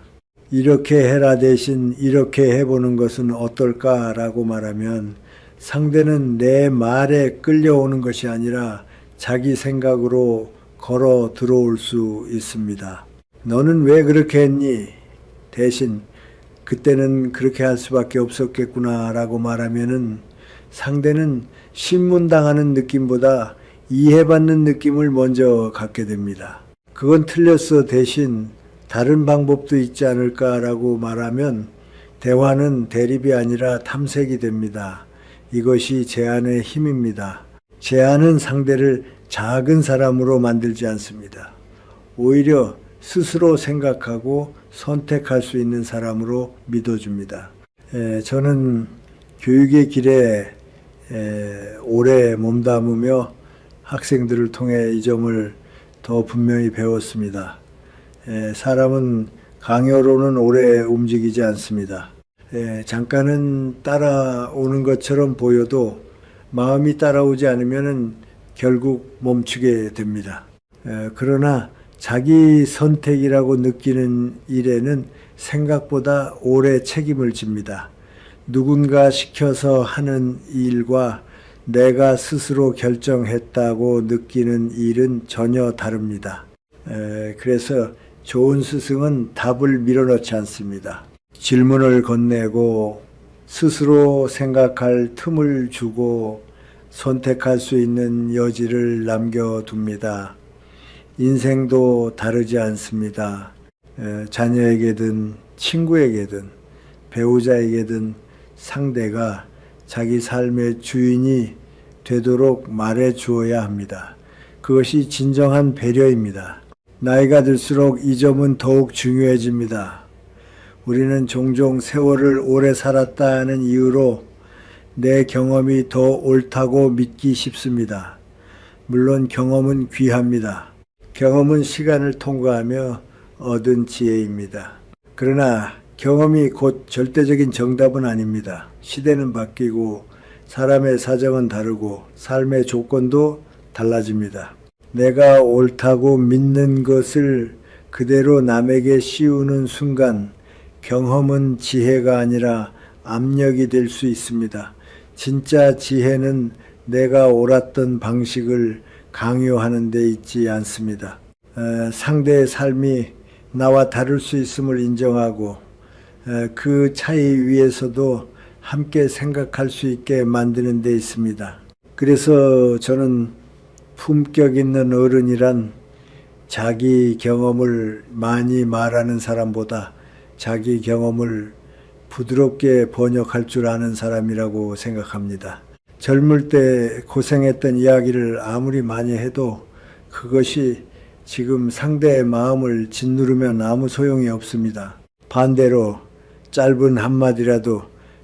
[SPEAKER 1] 이렇게 해라 대신 이렇게 해보는 것은 어떨까라고 말하면 상대는 내 말에 끌려오는 것이 아니라 자기 생각으로 걸어 들어올 수 있습니다. 너는 왜 그렇게 했니? 대신 그때는 그렇게 할 수밖에 없었겠구나 라고 말하면은 상대는 신문당하는 느낌보다 이해받는 느낌을 먼저 갖게 됩니다. 그건 틀렸어 대신 다른 방법도 있지 않을까라고 말하면 대화는 대립이 아니라 탐색이 됩니다. 이것이 제안의 힘입니다. 제안은 상대를 작은 사람으로 만들지 않습니다. 오히려 스스로 생각하고 선택할 수 있는 사람으로 믿어줍니다. 저는 교육의 길에 오래 몸담으며 학생들을 통해 이 점을 더 분명히 배웠습니다. 사람은 강요로는 오래 움직이지 않습니다. 잠깐은 따라오는 것처럼 보여도 마음이 따라오지 않으면 결국 멈추게 됩니다. 그러나 자기 선택이라고 느끼는 일에는 생각보다 오래 책임을 집니다. 누군가 시켜서 하는 일과 내가 스스로 결정했다고 느끼는 일은 전혀 다릅니다. 그래서 좋은 스승은 답을 밀어넣지 않습니다. 질문을 건네고 스스로 생각할 틈을 주고 선택할 수 있는 여지를 남겨둡니다. 인생도 다르지 않습니다. 자녀에게든 친구에게든 배우자에게든 상대가 자기 삶의 주인이 되도록 말해 주어야 합니다. 그것이 진정한 배려입니다. 나이가 들수록 이 점은 더욱 중요해집니다. 우리는 종종 세월을 오래 살았다는 이유로 내 경험이 더 옳다고 믿기 쉽습니다. 물론 경험은 귀합니다. 경험은 시간을 통과하며 얻은 지혜입니다. 그러나 경험이 곧 절대적인 정답은 아닙니다. 시대는 바뀌고 사람의 사정은 다르고 삶의 조건도 달라집니다. 내가 옳다고 믿는 것을 그대로 남에게 씌우는 순간 경험은 지혜가 아니라 압력이 될 수 있습니다. 진짜 지혜는 내가 옳았던 방식을 강요하는 데 있지 않습니다. 상대의 삶이 나와 다를 수 있음을 인정하고 그 차이 위에서도 함께 생각할 수 있게 만드는 데 있습니다. 그래서 저는 품격 있는 어른이란 자기 경험을 많이 말하는 사람보다 자기 경험을 부드럽게 번역할 줄 아는 사람이라고 생각합니다. 젊을 때 고생했던 이야기를 아무리 많이 해도 그것이 지금 상대의 마음을 짓누르면 아무 소용이 없습니다. 반대로 짧은 한마디라도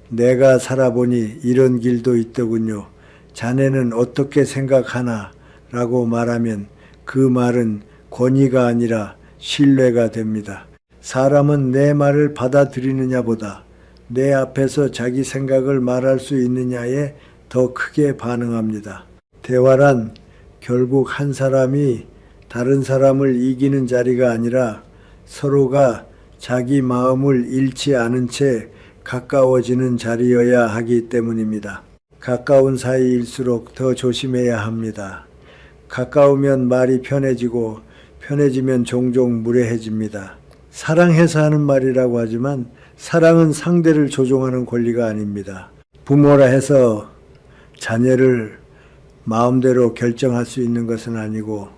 [SPEAKER 1] 내가 살아보니 이런 길도 있더군요. 자네는 어떻게 생각하나? 라고 말하면 그 말은 권위가 아니라 신뢰가 됩니다. 사람은 내 말을 받아들이느냐보다 내 앞에서 자기 생각을 말할 수 있느냐에 더 크게 반응합니다. 대화란 결국 한 사람이 다른 사람을 이기는 자리가 아니라 서로가 자기 마음을 잃지 않은 채 가까워지는 자리여야 하기 때문입니다. 가까운 사이일수록 더 조심해야 합니다. 가까우면 말이 편해지고 편해지면 종종 무례해집니다. 사랑해서 하는 말이라고 하지만 사랑은 상대를 조종하는 권리가 아닙니다. 부모라 해서 자녀를 마음대로 결정할 수 있는 것은 아니고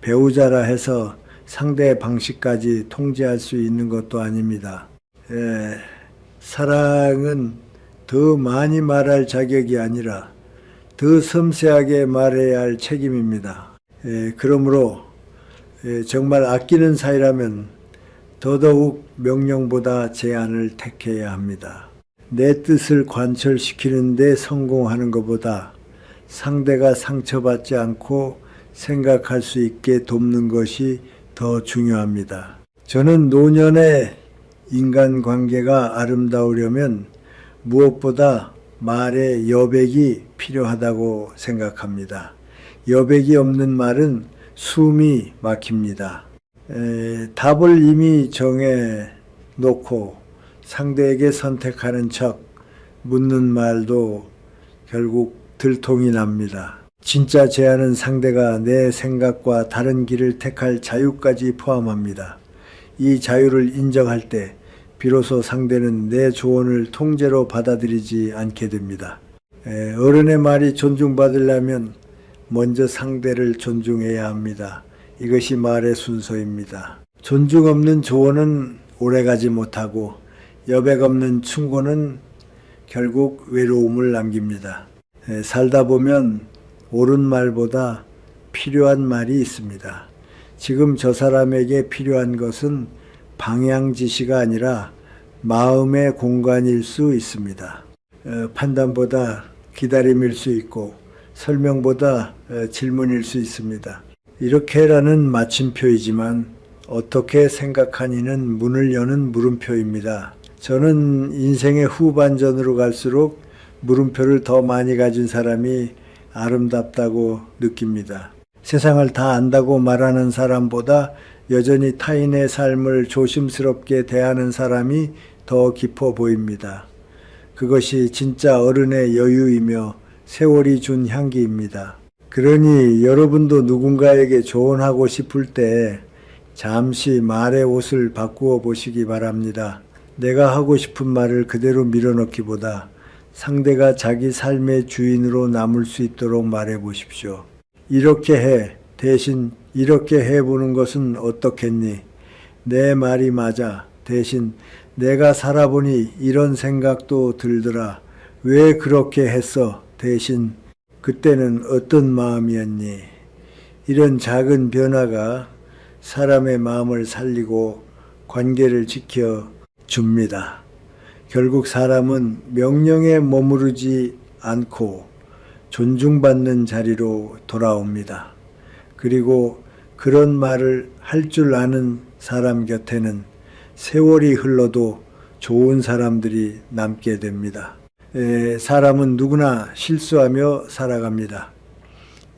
[SPEAKER 1] 배우자라 해서 상대의 방식까지 통제할 수 있는 것도 아닙니다. 사랑은 더 많이 말할 자격이 아니라 더 섬세하게 말해야 할 책임입니다. 그러므로 정말 아끼는 사이라면 더더욱 명령보다 제한을 택해야 합니다. 내 뜻을 관철시키는 데 성공하는 것보다 상대가 상처받지 않고 생각할 수 있게 돕는 것이 더 중요합니다. 저는 노년의 인간관계가 아름다우려면 무엇보다 말에 여백이 필요하다고 생각합니다. 여백이 없는 말은 숨이 막힙니다. 답을 이미 정해 놓고 상대에게 선택하는 척 묻는 말도 결국 들통이 납니다. 진짜 제안은 상대가 내 생각과 다른 길을 택할 자유까지 포함합니다. 이 자유를 인정할 때 비로소 상대는 내 조언을 통째로 받아들이지 않게 됩니다. 어른의 말이 존중받으려면 먼저 상대를 존중해야 합니다. 이것이 말의 순서입니다. 존중 없는 조언은 오래가지 못하고 여백 없는 충고는 결국 외로움을 남깁니다. 살다 보면 옳은 말보다 필요한 말이 있습니다. 지금 저 사람에게 필요한 것은 방향지시가 아니라 마음의 공간일 수 있습니다. 판단보다 기다림일 수 있고 설명보다 질문일 수 있습니다. 이렇게라는 마침표이지만 어떻게 생각하니는 문을 여는 물음표입니다. 저는 인생의 후반전으로 갈수록 물음표를 더 많이 가진 사람이 아름답다고 느낍니다. 세상을 다 안다고 말하는 사람보다 여전히 타인의 삶을 조심스럽게 대하는 사람이 더 깊어 보입니다. 그것이 진짜 어른의 여유이며 세월이 준 향기입니다. 그러니 여러분도 누군가에게 조언하고 싶을 때 잠시 말의 옷을 바꾸어 보시기 바랍니다. 내가 하고 싶은 말을 그대로 밀어넣기보다 상대가 자기 삶의 주인으로 남을 수 있도록 말해 보십시오. 이렇게 해. 대신 이렇게 해보는 것은 어떻겠니? 내 말이 맞아. 대신 내가 살아보니 이런 생각도 들더라. 왜 그렇게 했어? 대신 그때는 어떤 마음이었니? 이런 작은 변화가 사람의 마음을 살리고 관계를 지켜줍니다. 결국 사람은 명령에 머무르지 않고 존중받는 자리로 돌아옵니다. 그리고 그런 말을 할 줄 아는 사람 곁에는 세월이 흘러도 좋은 사람들이 남게 됩니다. 사람은 누구나 실수하며 살아갑니다.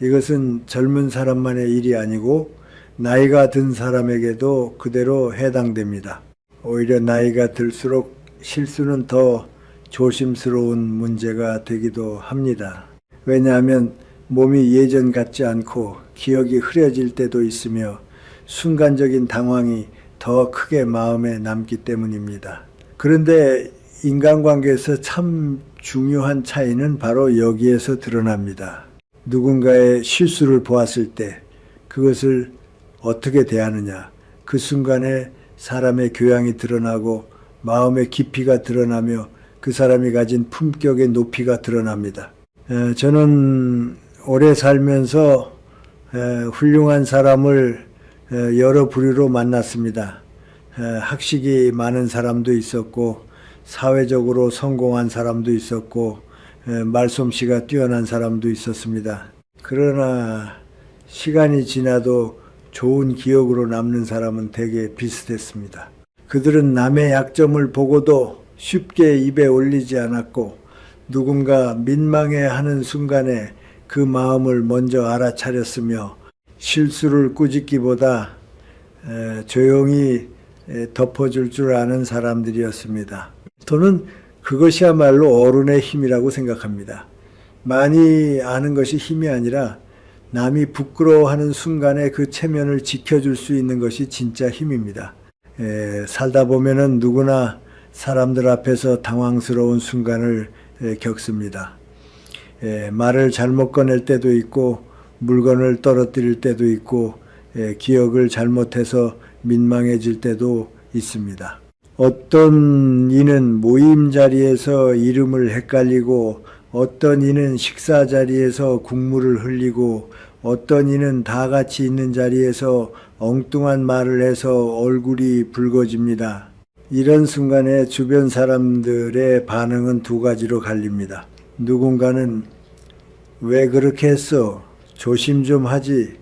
[SPEAKER 1] 이것은 젊은 사람만의 일이 아니고 나이가 든 사람에게도 그대로 해당됩니다. 오히려 나이가 들수록 실수는 더 조심스러운 문제가 되기도 합니다. 왜냐하면 몸이 예전 같지 않고 기억이 흐려질 때도 있으며 순간적인 당황이 더 크게 마음에 남기 때문입니다. 그런데 인간관계에서 참 중요한 차이는 바로 여기에서 드러납니다. 누군가의 실수를 보았을 때 그것을 어떻게 대하느냐, 그 순간에 사람의 교양이 드러나고 마음의 깊이가 드러나며 그 사람이 가진 품격의 높이가 드러납니다. 저는 오래 살면서 훌륭한 사람을 여러 부류로 만났습니다. 학식이 많은 사람도 있었고 사회적으로 성공한 사람도 있었고 말솜씨가 뛰어난 사람도 있었습니다. 그러나 시간이 지나도 좋은 기억으로 남는 사람은 되게 비슷했습니다. 그들은 남의 약점을 보고도 쉽게 입에 올리지 않았고 누군가 민망해하는 순간에 그 마음을 먼저 알아차렸으며 실수를 꾸짖기보다 조용히 덮어줄 줄 아는 사람들이었습니다. 저는 그것이야말로 어른의 힘이라고 생각합니다. 많이 아는 것이 힘이 아니라 남이 부끄러워하는 순간에 그 체면을 지켜줄 수 있는 것이 진짜 힘입니다. 살다 보면은 누구나 사람들 앞에서 당황스러운 순간을 겪습니다. 말을 잘못 꺼낼 때도 있고 물건을 떨어뜨릴 때도 있고 기억을 잘못해서 민망해질 때도 있습니다. 어떤 이는 모임 자리에서 이름을 헷갈리고 어떤 이는 식사 자리에서 국물을 흘리고 어떤 이는 다 같이 있는 자리에서 엉뚱한 말을 해서 얼굴이 붉어집니다. 이런 순간에 주변 사람들의 반응은 두 가지로 갈립니다. 누군가는 왜 그렇게 했어? 조심 좀 하지.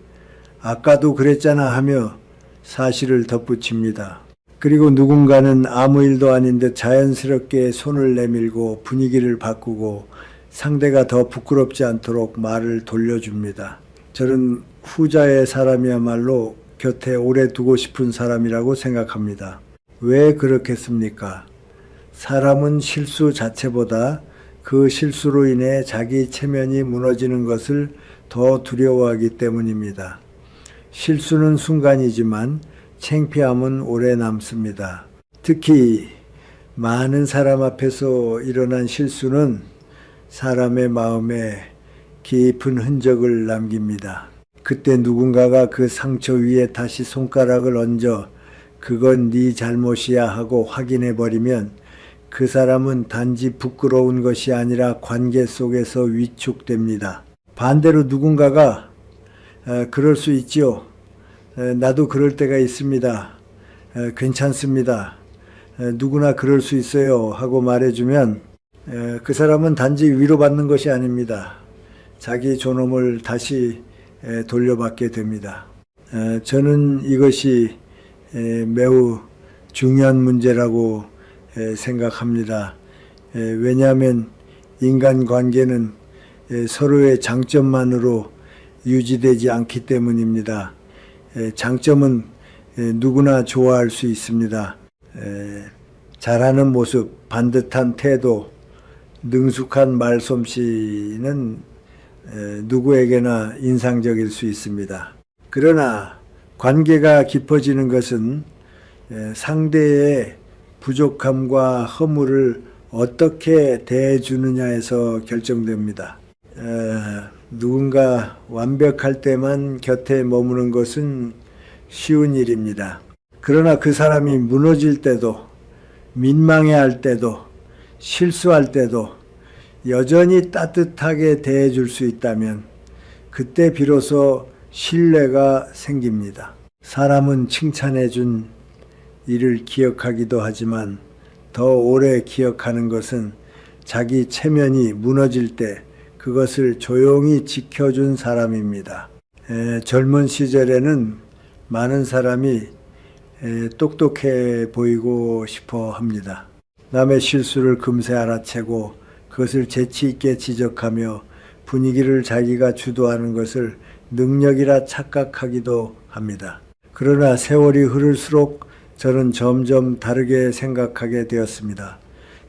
[SPEAKER 1] 아까도 그랬잖아 하며 사실을 덧붙입니다. 그리고 누군가는 아무 일도 아닌 듯 자연스럽게 손을 내밀고 분위기를 바꾸고 상대가 더 부끄럽지 않도록 말을 돌려줍니다. 저는 후자의 사람이야말로 곁에 오래 두고 싶은 사람이라고 생각합니다. 왜 그렇겠습니까? 사람은 실수 자체보다 그 실수로 인해 자기 체면이 무너지는 것을 더 두려워하기 때문입니다. 실수는 순간이지만 창피함은 오래 남습니다. 특히 많은 사람 앞에서 일어난 실수는 사람의 마음에 깊은 흔적을 남깁니다. 그때 누군가가 그 상처 위에 다시 손가락을 얹어 그건 네 잘못이야 하고 확인해 버리면 그 사람은 단지 부끄러운 것이 아니라 관계 속에서 위축됩니다. 반대로 누군가가 그럴 수 있지요. 나도 그럴 때가 있습니다. 괜찮습니다. 누구나 그럴 수 있어요 하고 말해주면 그 사람은 단지 위로받는 것이 아닙니다. 자기 존엄을 다시 돌려받게 됩니다. 저는 이것이 매우 중요한 문제라고 생각합니다. 왜냐하면 인간관계는 서로의 장점만으로 유지되지 않기 때문입니다. 장점은 누구나 좋아할 수 있습니다. 잘하는 모습, 반듯한 태도, 능숙한 말솜씨는 누구에게나 인상적일 수 있습니다. 그러나 관계가 깊어지는 것은 상대의 부족함과 허물을 어떻게 대해주느냐에서 결정됩니다. 누군가 완벽할 때만 곁에 머무는 것은 쉬운 일입니다. 그러나 그 사람이 무너질 때도, 민망해할 때도, 실수할 때도 여전히 따뜻하게 대해줄 수 있다면 그때 비로소 신뢰가 생깁니다. 사람은 칭찬해준 일을 기억하기도 하지만 더 오래 기억하는 것은 자기 체면이 무너질 때 그것을 조용히 지켜준 사람입니다. 젊은 시절에는 많은 사람이 똑똑해 보이고 싶어 합니다. 남의 실수를 금세 알아채고 그것을 재치 있게 지적하며 분위기를 자기가 주도하는 것을 능력이라 착각하기도 합니다. 그러나 세월이 흐를수록 저는 점점 다르게 생각하게 되었습니다.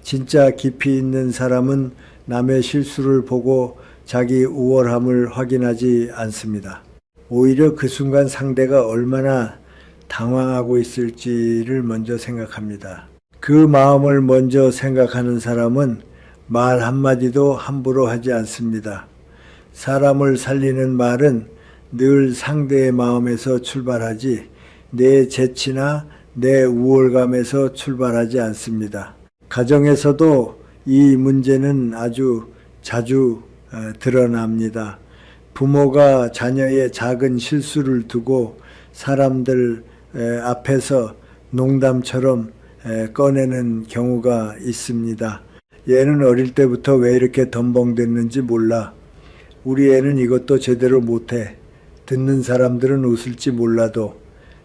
[SPEAKER 1] 진짜 깊이 있는 사람은 남의 실수를 보고 자기 우월함을 확인하지 않습니다. 오히려 그 순간 상대가 얼마나 당황하고 있을지를 먼저 생각합니다. 그 마음을 먼저 생각하는 사람은 말 한마디도 함부로 하지 않습니다. 사람을 살리는 말은 늘 상대의 마음에서 출발하지 내 재치나 내 우월감에서 출발하지 않습니다. 가정에서도 이 문제는 아주 자주 드러납니다. 부모가 자녀의 작은 실수를 두고 사람들 앞에서 농담처럼 꺼내는 경우가 있습니다. 얘는 어릴 때부터 왜 이렇게 덤벙댔는지 몰라. 우리 애는 이것도 제대로 못해. 듣는 사람들은 웃을지 몰라도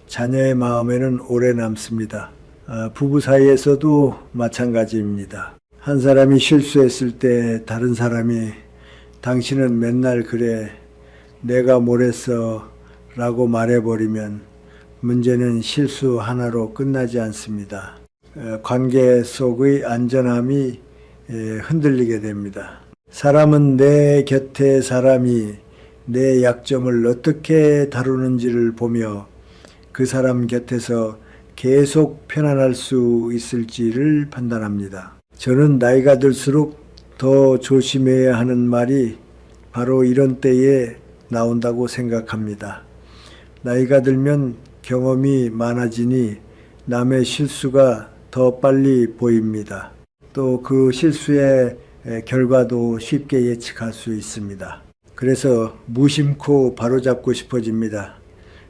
[SPEAKER 1] 자녀의 마음에는 오래 남습니다. 부부 사이에서도 마찬가지입니다. 한 사람이 실수했을 때 다른 사람이 당신은 맨날 그래. 내가 뭘 했어 라고 말해버리면 문제는 실수 하나로 끝나지 않습니다. 관계 속의 안전함이 흔들리게 됩니다. 사람은 내 곁의 사람이 내 약점을 어떻게 다루는지를 보며 그 사람 곁에서 계속 편안할 수 있을지를 판단합니다. 저는 나이가 들수록 더 조심해야 하는 말이 바로 이런 때에 나온다고 생각합니다. 나이가 들면 경험이 많아지니 남의 실수가 더 빨리 보입니다. 또 그 실수의 결과도 쉽게 예측할 수 있습니다. 그래서 무심코 바로잡고 싶어집니다.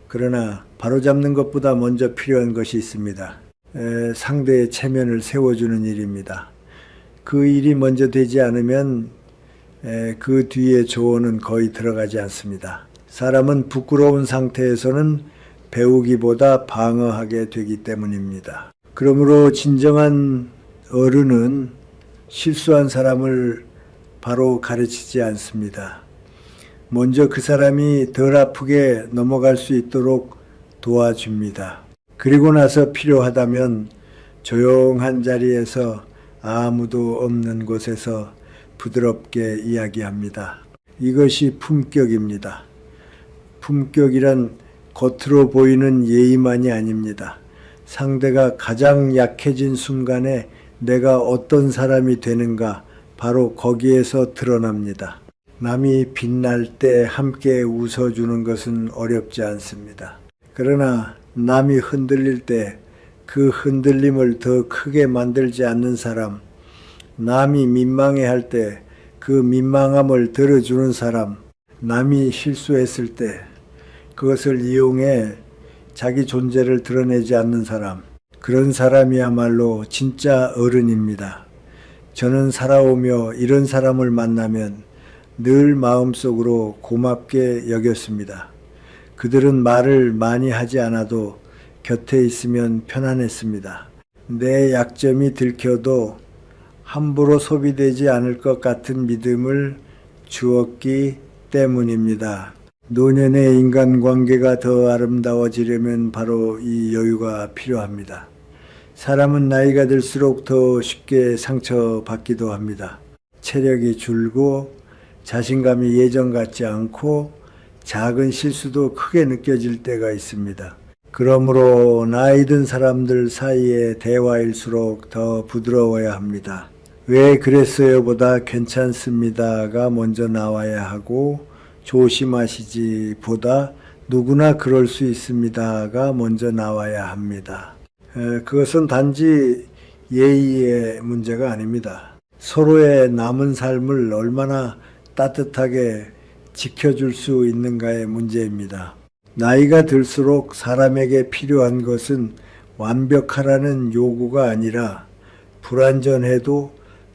[SPEAKER 1] 그러나 바로잡는 것보다 먼저 필요한 것이 있습니다. 상대의 체면을 세워주는 일입니다. 그 일이 먼저 되지 않으면 그 뒤에 조언은 거의 들어가지 않습니다. 사람은 부끄러운 상태에서는 배우기보다 방어하게 되기 때문입니다. 그러므로 진정한 어른은 실수한 사람을 바로 가르치지 않습니다. 먼저 그 사람이 덜 아프게 넘어갈 수 있도록 도와줍니다. 그리고 나서 필요하다면 조용한 자리에서 아무도 없는 곳에서 부드럽게 이야기합니다. 이것이 품격입니다. 품격이란 겉으로 보이는 예의만이 아닙니다. 상대가 가장 약해진 순간에 내가 어떤 사람이 되는가 바로 거기에서 드러납니다. 남이 빛날 때 함께 웃어주는 것은 어렵지 않습니다. 그러나 남이 흔들릴 때 그 흔들림을 더 크게 만들지 않는 사람, 남이 민망해할 때 그 민망함을 들어주는 사람, 남이 실수했을 때 그것을 이용해 자기 존재를 드러내지 않는 사람, 그런 사람이야말로 진짜 어른입니다. 저는 살아오며 이런 사람을 만나면 늘 마음속으로 고맙게 여겼습니다. 그들은 말을 많이 하지 않아도 곁에 있으면 편안했습니다. 내 약점이 들켜도 함부로 소비되지 않을 것 같은 믿음을 주었기 때문입니다. 노년의 인간관계가 더 아름다워지려면 바로 이 여유가 필요합니다. 사람은 나이가 들수록 더 쉽게 상처받기도 합니다. 체력이 줄고 자신감이 예전 같지 않고 작은 실수도 크게 느껴질 때가 있습니다. 그러므로 나이 든 사람들 사이의 대화일수록 더 부드러워야 합니다. 왜 그랬어요 보다 괜찮습니다가 먼저 나와야 하고 조심하시지 보다 누구나 그럴 수 있습니다가 먼저 나와야 합니다. 그것은 단지 예의의 문제가 아닙니다. 서로의 남은 삶을 얼마나 따뜻하게 지켜줄 수 있는가의 문제입니다. 나이가 들수록 사람에게 필요한 것은 완벽하라는 요구가 아니라 불완전해도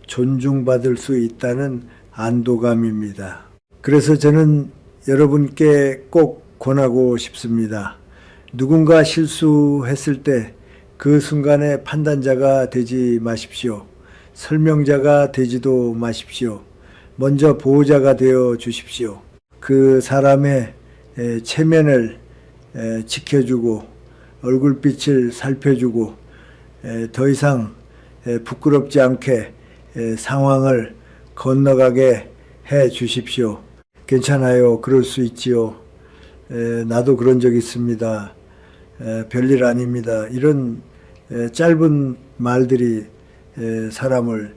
[SPEAKER 1] 존중받을 수 있다는 안도감입니다. 그래서 저는 여러분께 꼭 권하고 싶습니다. 누군가 실수했을 때 그 순간에 판단자가 되지 마십시오. 설명자가 되지도 마십시오. 먼저 보호자가 되어 주십시오. 그 사람의 체면을 지켜주고 얼굴빛을 살펴주고 더 이상 부끄럽지 않게 상황을 건너가게 해 주십시오. 괜찮아요. 그럴 수 있지요. 나도 그런 적 있습니다. 별일 아닙니다. 이런 짧은 말들이 사람을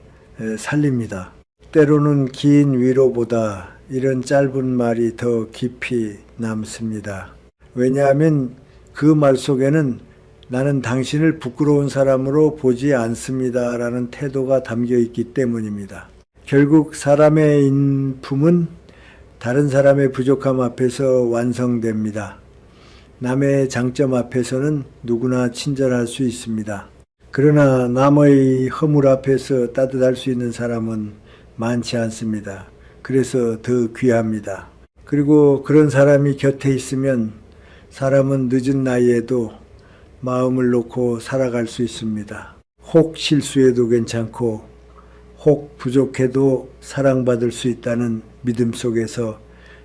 [SPEAKER 1] 살립니다. 때로는 긴 위로보다 이런 짧은 말이 더 깊이 남습니다. 왜냐하면 그 말 속에는 나는 당신을 부끄러운 사람으로 보지 않습니다 라는 태도가 담겨 있기 때문입니다. 결국 사람의 인품은 다른 사람의 부족함 앞에서 완성됩니다. 남의 장점 앞에서는 누구나 친절할 수 있습니다. 그러나 남의 허물 앞에서 따뜻할 수 있는 사람은 많지 않습니다. 그래서 더 귀합니다. 그리고 그런 사람이 곁에 있으면 사람은 늦은 나이에도 마음을 놓고 살아갈 수 있습니다. 혹 실수해도 괜찮고 혹 부족해도 사랑받을 수 있다는 믿음 속에서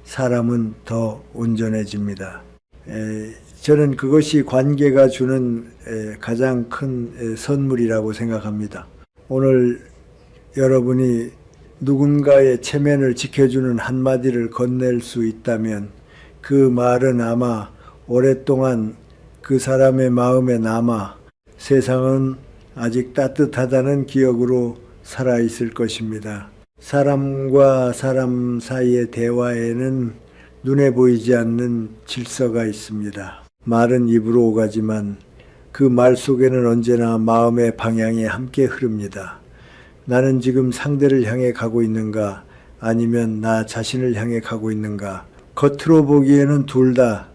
[SPEAKER 1] 사람은 더 온전해집니다. 저는 그것이 관계가 주는 가장 큰 선물이라고 생각합니다. 오늘 여러분이 누군가의 체면을 지켜주는 한마디를 건넬 수 있다면 그 말은 아마 오랫동안 그 사람의 마음에 남아 세상은 아직 따뜻하다는 기억으로 살아있을 것입니다. 사람과 사람 사이의 대화에는 눈에 보이지 않는 질서가 있습니다. 말은 입으로 오가지만 그 말 속에는 언제나 마음의 방향이 함께 흐릅니다. 나는 지금 상대를 향해 가고 있는가? 아니면 나 자신을 향해 가고 있는가? 겉으로 보기에는 둘 다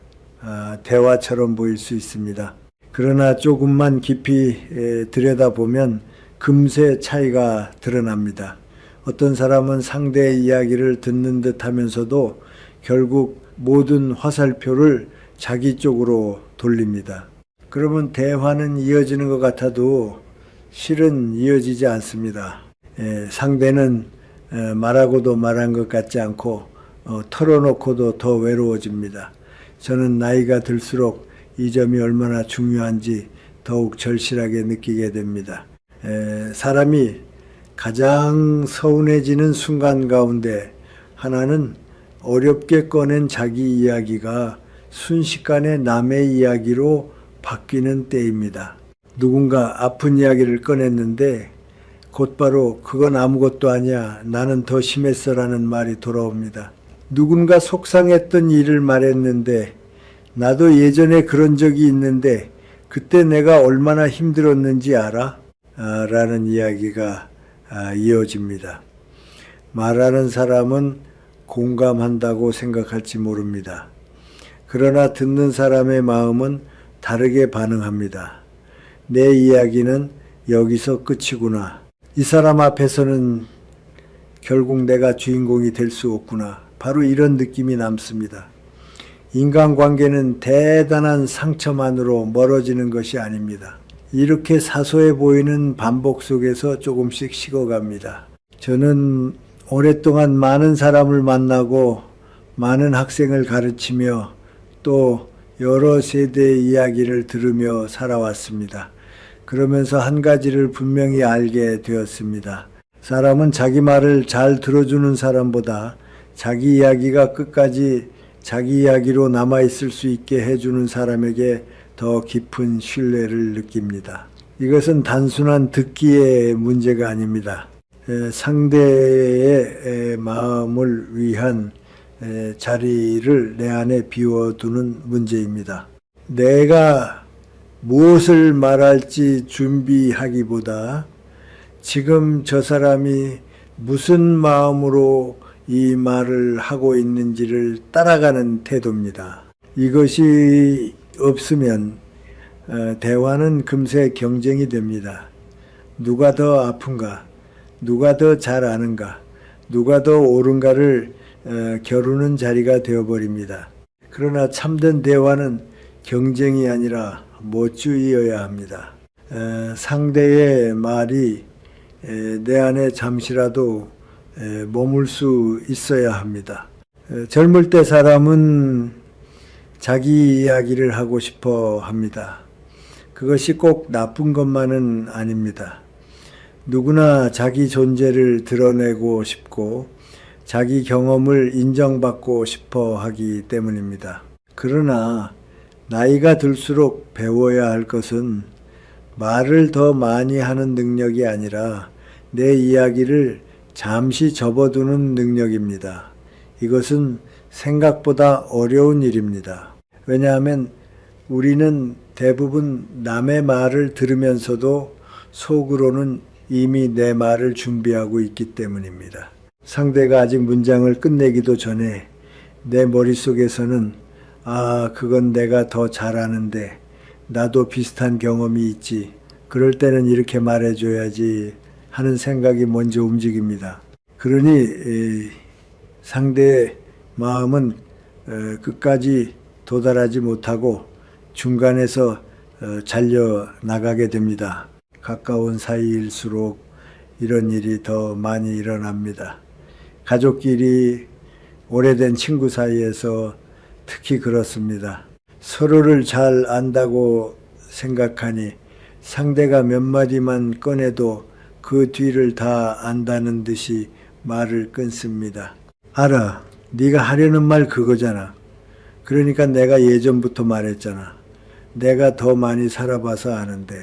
[SPEAKER 1] 대화처럼 보일 수 있습니다. 그러나 조금만 깊이 들여다보면 금세 차이가 드러납니다. 어떤 사람은 상대의 이야기를 듣는 듯 하면서도 결국 모든 화살표를 자기 쪽으로 돌립니다. 그러면 대화는 이어지는 것 같아도 실은 이어지지 않습니다. 상대는 말하고도 말한 것 같지 않고 털어놓고도 더 외로워집니다. 저는 나이가 들수록 이 점이 얼마나 중요한지 더욱 절실하게 느끼게 됩니다. 사람이 가장 서운해지는 순간 가운데 하나는 어렵게 꺼낸 자기 이야기가 순식간에 남의 이야기로 바뀌는 때입니다. 누군가 아픈 이야기를 꺼냈는데 곧바로 그건 아무것도 아니야, 나는 더 심했어라는 말이 돌아옵니다. 누군가 속상했던 일을 말했는데 나도 예전에 그런 적이 있는데 그때 내가 얼마나 힘들었는지 알아? 라는 이야기가 이어집니다. 말하는 사람은 공감한다고 생각할지 모릅니다. 그러나 듣는 사람의 마음은 다르게 반응합니다. 내 이야기는 여기서 끝이구나. 이 사람 앞에서는 결국 내가 주인공이 될 수 없구나. 바로 이런 느낌이 남습니다. 인간관계는 대단한 상처만으로 멀어지는 것이 아닙니다. 이렇게 사소해 보이는 반복 속에서 조금씩 식어갑니다. 저는 오랫동안 많은 사람을 만나고 많은 학생을 가르치며 또 여러 세대의 이야기를 들으며 살아왔습니다. 그러면서 한 가지를 분명히 알게 되었습니다. 사람은 자기 말을 잘 들어주는 사람보다 자기 이야기가 끝까지 자기 이야기로 남아있을 수 있게 해주는 사람에게 더 깊은 신뢰를 느낍니다. 이것은 단순한 듣기의 문제가 아닙니다. 상대의 마음을 위한 자리를 내 안에 비워두는 문제입니다. 내가 무엇을 말할지 준비하기보다 지금 저 사람이 무슨 마음으로 이 말을 하고 있는지를 따라가는 태도입니다. 이것이 없으면 대화는 금세 경쟁이 됩니다. 누가 더 아픈가? 누가 더 잘 아는가? 누가 더 옳은가를 겨루는 자리가 되어버립니다. 그러나 참된 대화는 경쟁이 아니라 모주이어야 합니다. 상대의 말이 내 안에 잠시라도 머물 수 있어야 합니다. 젊을 때 사람은 자기 이야기를 하고 싶어 합니다. 그것이 꼭 나쁜 것만은 아닙니다. 누구나 자기 존재를 드러내고 싶고 자기 경험을 인정받고 싶어 하기 때문입니다. 그러나 나이가 들수록 배워야 할 것은 말을 더 많이 하는 능력이 아니라 내 이야기를 잠시 접어두는 능력입니다. 이것은 생각보다 어려운 일입니다. 왜냐하면 우리는 대부분 남의 말을 들으면서도 속으로는 이미 내 말을 준비하고 있기 때문입니다. 상대가 아직 문장을 끝내기도 전에 내 머릿속에서는 그건 내가 더 잘하는데 나도 비슷한 경험이 있지. 그럴 때는 이렇게 말해줘야지 하는 생각이 먼저 움직입니다. 그러니 상대의 마음은 끝까지 도달하지 못하고 중간에서 잘려나가게 됩니다. 가까운 사이일수록 이런 일이 더 많이 일어납니다. 가족끼리 오래된 친구 사이에서 특히 그렇습니다. 서로를 잘 안다고 생각하니 상대가 몇 마디만 꺼내도 그 뒤를 다 안다는 듯이 말을 끊습니다. 알아, 네가 하려는 말 그거잖아. 그러니까 내가 예전부터 말했잖아. 내가 더 많이 살아봐서 아는데.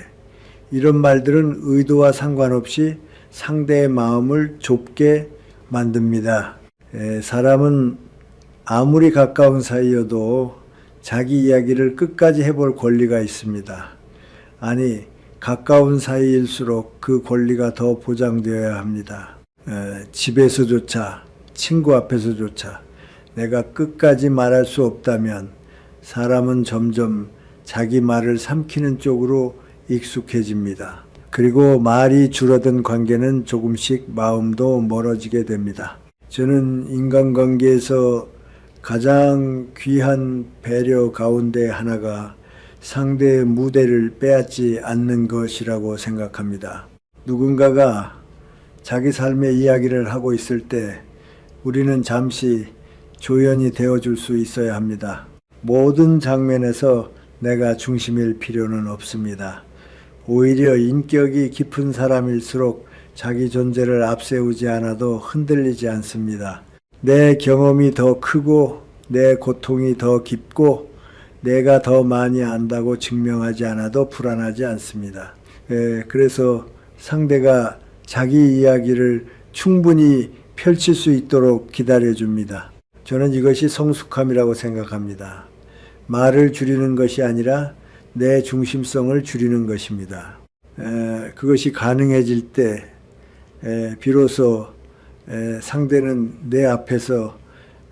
[SPEAKER 1] 이런 말들은 의도와 상관없이 상대의 마음을 좁게 만듭니다. 사람은 아무리 가까운 사이여도 자기 이야기를 끝까지 해볼 권리가 있습니다. 아니, 가까운 사이일수록 그 권리가 더 보장되어야 합니다. 집에서조차, 친구 앞에서조차 내가 끝까지 말할 수 없다면 사람은 점점 자기 말을 삼키는 쪽으로 익숙해집니다. 그리고 말이 줄어든 관계는 조금씩 마음도 멀어지게 됩니다. 저는 인간관계에서 가장 귀한 배려 가운데 하나가 상대의 무대를 빼앗지 않는 것이라고 생각합니다. 누군가가 자기 삶의 이야기를 하고 있을 때 우리는 잠시 조연이 되어줄 수 있어야 합니다. 모든 장면에서 내가 중심일 필요는 없습니다. 오히려 인격이 깊은 사람일수록 자기 존재를 앞세우지 않아도 흔들리지 않습니다. 내 경험이 더 크고 내 고통이 더 깊고 내가 더 많이 안다고 증명하지 않아도 불안하지 않습니다. 그래서 상대가 자기 이야기를 충분히 펼칠 수 있도록 기다려줍니다. 저는 이것이 성숙함이라고 생각합니다. 말을 줄이는 것이 아니라 내 중심성을 줄이는 것입니다. 그것이 가능해질 때 비로소 상대는 내 앞에서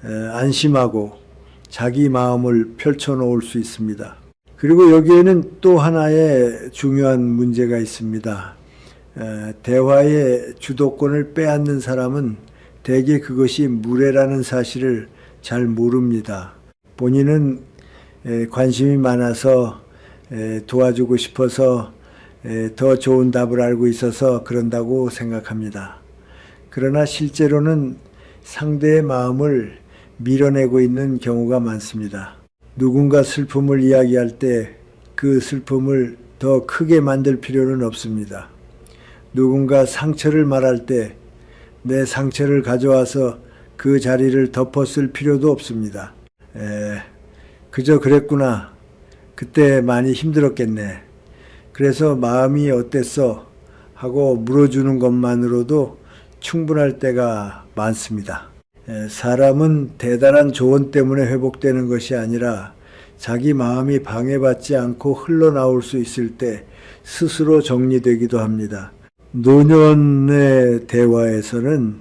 [SPEAKER 1] 안심하고 자기 마음을 펼쳐놓을 수 있습니다. 그리고 여기에는 또 하나의 중요한 문제가 있습니다. 대화의 주도권을 빼앗는 사람은 대개 그것이 무례라는 사실을 잘 모릅니다. 본인은 관심이 많아서 도와주고 싶어서 더 좋은 답을 알고 있어서 그런다고 생각합니다. 그러나 실제로는 상대의 마음을 밀어내고 있는 경우가 많습니다. 누군가 슬픔을 이야기할 때 그 슬픔을 더 크게 만들 필요는 없습니다. 누군가 상처를 말할 때 내 상처를 가져와서 그 자리를 덮었을 필요도 없습니다. 그저 그랬구나. 그때 많이 힘들었겠네. 그래서 마음이 어땠어? 하고 물어주는 것만으로도 충분할 때가 많습니다. 사람은 대단한 조언 때문에 회복되는 것이 아니라 자기 마음이 방해받지 않고 흘러나올 수 있을 때 스스로 정리되기도 합니다. 노년의 대화에서는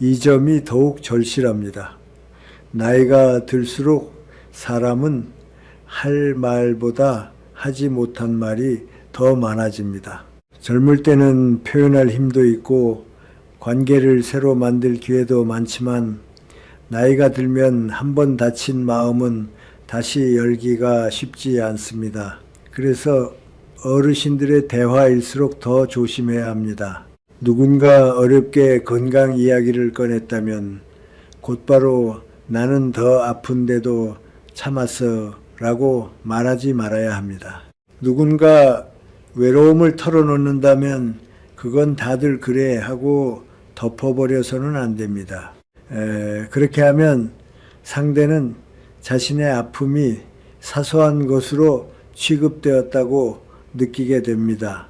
[SPEAKER 1] 이 점이 더욱 절실합니다. 나이가 들수록 사람은 할 말보다 하지 못한 말이 더 많아집니다. 젊을 때는 표현할 힘도 있고 관계를 새로 만들 기회도 많지만 나이가 들면 한번 다친 마음은 다시 열기가 쉽지 않습니다. 그래서 어르신들의 대화일수록 더 조심해야 합니다. 누군가 어렵게 건강 이야기를 꺼냈다면 곧바로 나는 더 아픈데도 참았어 라고 말하지 말아야 합니다. 누군가 외로움을 털어놓는다면 그건 다들 그래 하고 덮어버려서는 안 됩니다. 그렇게 하면 상대는 자신의 아픔이 사소한 것으로 취급되었다고 느끼게 됩니다.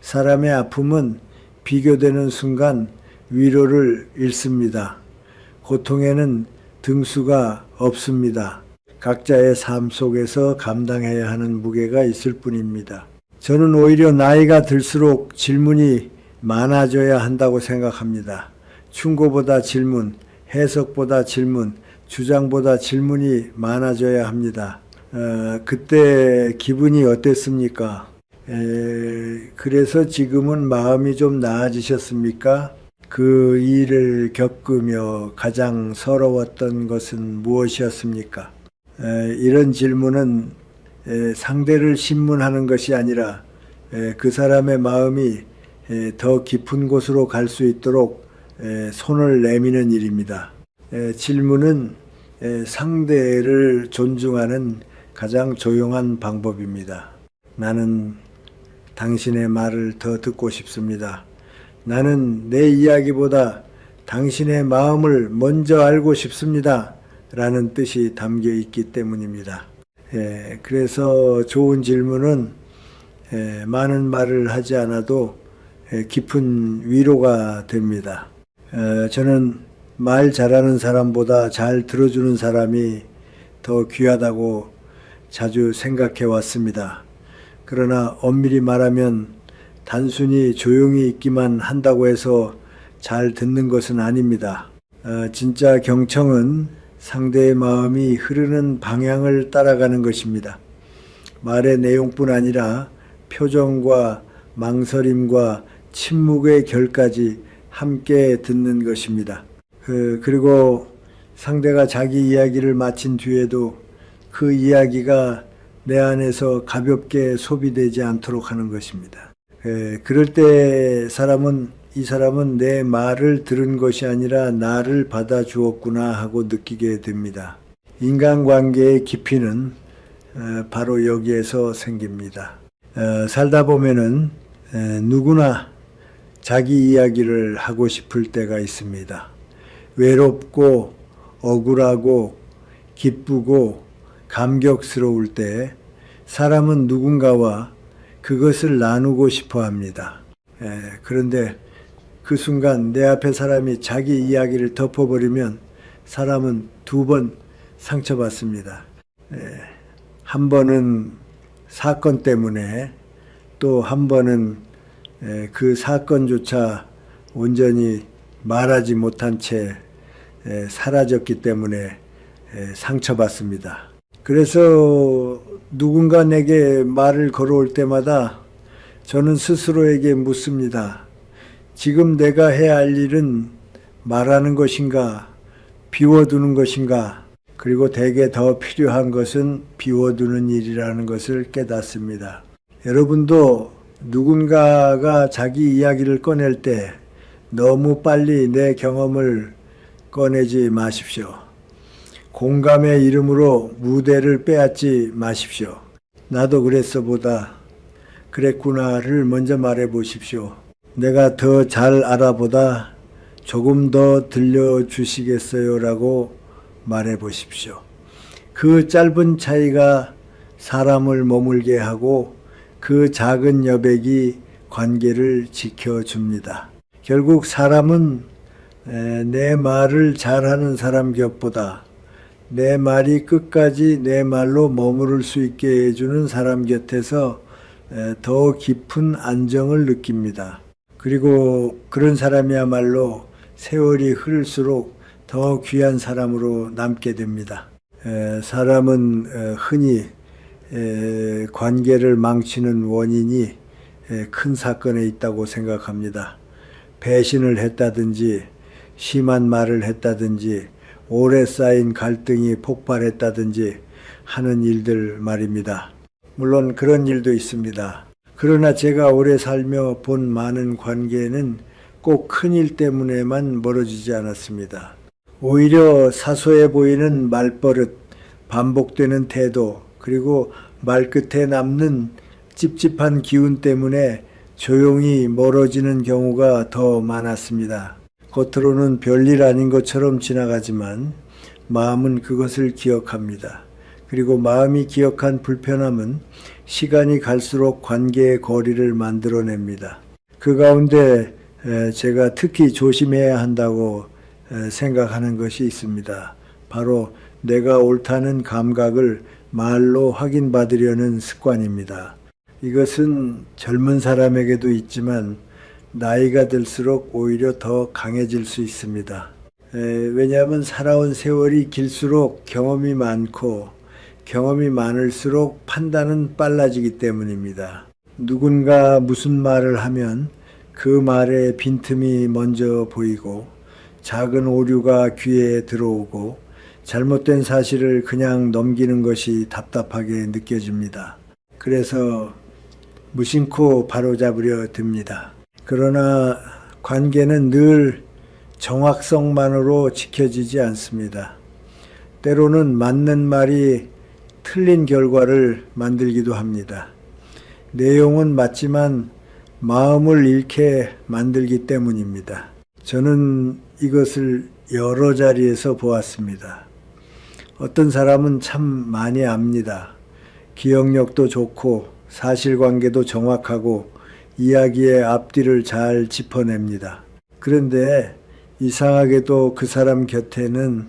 [SPEAKER 1] 사람의 아픔은 비교되는 순간 위로를 잃습니다. 고통에는 등수가 없습니다. 각자의 삶 속에서 감당해야 하는 무게가 있을 뿐입니다. 저는 오히려 나이가 들수록 질문이 많아져야 한다고 생각합니다. 충고보다 질문, 해석보다 질문, 주장보다 질문이 많아져야 합니다. 그때 기분이 어땠습니까? 그래서 지금은 마음이 좀 나아지셨습니까? 그 일을 겪으며 가장 서러웠던 것은 무엇이었습니까? 이런 질문은 상대를 신문하는 것이 아니라 그 사람의 마음이 더 깊은 곳으로 갈 수 있도록 손을 내미는 일입니다. 질문은 상대를 존중하는 가장 조용한 방법입니다. 나는 당신의 말을 더 듣고 싶습니다. 나는 내 이야기보다 당신의 마음을 먼저 알고 싶습니다. 라는 뜻이 담겨 있기 때문입니다. 그래서 좋은 질문은 많은 말을 하지 않아도 깊은 위로가 됩니다. 저는 말 잘하는 사람보다 잘 들어주는 사람이 더 귀하다고 자주 생각해 왔습니다. 그러나 엄밀히 말하면 단순히 조용히 있기만 한다고 해서 잘 듣는 것은 아닙니다. 진짜 경청은 상대의 마음이 흐르는 방향을 따라가는 것입니다. 말의 내용뿐 아니라 표정과 망설임과 침묵의 결까지 함께 듣는 것입니다. 그리고 상대가 자기 이야기를 마친 뒤에도 그 이야기가 내 안에서 가볍게 소비되지 않도록 하는 것입니다. 그럴 때 이 사람은 내 말을 들은 것이 아니라 나를 받아주었구나 하고 느끼게 됩니다. 인간관계의 깊이는 바로 여기에서 생깁니다. 살다 보면은 누구나 자기 이야기를 하고 싶을 때가 있습니다. 외롭고 억울하고 기쁘고 감격스러울 때 사람은 누군가와 그것을 나누고 싶어 합니다. 그런데 그 순간 내 앞에 사람이 자기 이야기를 덮어버리면 사람은 두 번 상처받습니다. 한 번은 사건 때문에, 또 한 번은 그 사건조차 온전히 말하지 못한 채 사라졌기 때문에 상처받습니다. 그래서 누군가 내게 말을 걸어올 때마다 저는 스스로에게 묻습니다. 지금 내가 해야 할 일은 말하는 것인가, 비워두는 것인가? 그리고 대개 더 필요한 것은 비워두는 일이라는 것을 깨닫습니다. 여러분도 누군가가 자기 이야기를 꺼낼 때 너무 빨리 내 경험을 꺼내지 마십시오. 공감의 이름으로 무대를 빼앗지 마십시오. 나도 그랬어 보다 그랬구나를 먼저 말해 보십시오. 내가 더 잘 알아보다 조금 더 들려주시겠어요? 라고 말해 보십시오. 그 짧은 차이가 사람을 머물게 하고 그 작은 여백이 관계를 지켜줍니다. 결국 사람은 내 말을 잘하는 사람 곁보다 내 말이 끝까지 내 말로 머무를 수 있게 해주는 사람 곁에서 더 깊은 안정을 느낍니다. 그리고 그런 사람이야말로 세월이 흐를수록 더 귀한 사람으로 남게 됩니다. 사람은 흔히 관계를 망치는 원인이 큰 사건에 있다고 생각합니다. 배신을 했다든지 심한 말을 했다든지 오래 쌓인 갈등이 폭발했다든지 하는 일들 말입니다. 물론 그런 일도 있습니다. 그러나 제가 오래 살며 본 많은 관계는 꼭 큰일 때문에만 멀어지지 않았습니다. 오히려 사소해 보이는 말버릇, 반복되는 태도, 그리고 말끝에 남는 찝찝한 기운 때문에 조용히 멀어지는 경우가 더 많았습니다. 겉으로는 별일 아닌 것처럼 지나가지만 마음은 그것을 기억합니다. 그리고 마음이 기억한 불편함은 시간이 갈수록 관계의 거리를 만들어냅니다. 그 가운데 제가 특히 조심해야 한다고 생각하는 것이 있습니다. 바로 내가 옳다는 감각을 말로 확인받으려는 습관입니다. 이것은 젊은 사람에게도 있지만 나이가 들수록 오히려 더 강해질 수 있습니다. 왜냐하면 살아온 세월이 길수록 경험이 많고 경험이 많을수록 판단은 빨라지기 때문입니다. 누군가 무슨 말을 하면 그 말에 빈틈이 먼저 보이고 작은 오류가 귀에 들어오고 잘못된 사실을 그냥 넘기는 것이 답답하게 느껴집니다. 그래서 무심코 바로잡으려 듭니다. 그러나 관계는 늘 정확성만으로 지켜지지 않습니다. 때로는 맞는 말이 틀린 결과를 만들기도 합니다. 내용은 맞지만 마음을 잃게 만들기 때문입니다. 저는 이것을 여러 자리에서 보았습니다. 어떤 사람은 참 많이 압니다. 기억력도 좋고 사실관계도 정확하고 이야기의 앞뒤를 잘 짚어냅니다. 그런데 이상하게도 그 사람 곁에는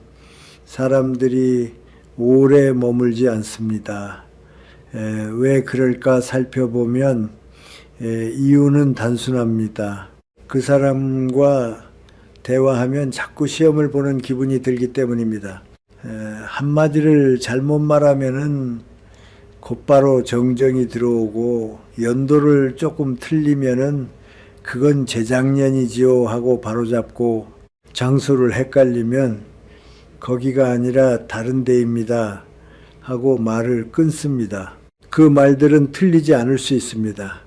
[SPEAKER 1] 사람들이 오래 머물지 않습니다. 왜 그럴까 살펴보면 이유는 단순합니다. 그 사람과 대화하면 자꾸 시험을 보는 기분이 들기 때문입니다. 한마디를 잘못 말하면은 곧바로 정정이 들어오고, 연도를 조금 틀리면은 그건 재작년이지요 하고 바로잡고, 장소를 헷갈리면 거기가 아니라 다른 데입니다 하고 말을 끊습니다. 그 말들은 틀리지 않을 수 있습니다.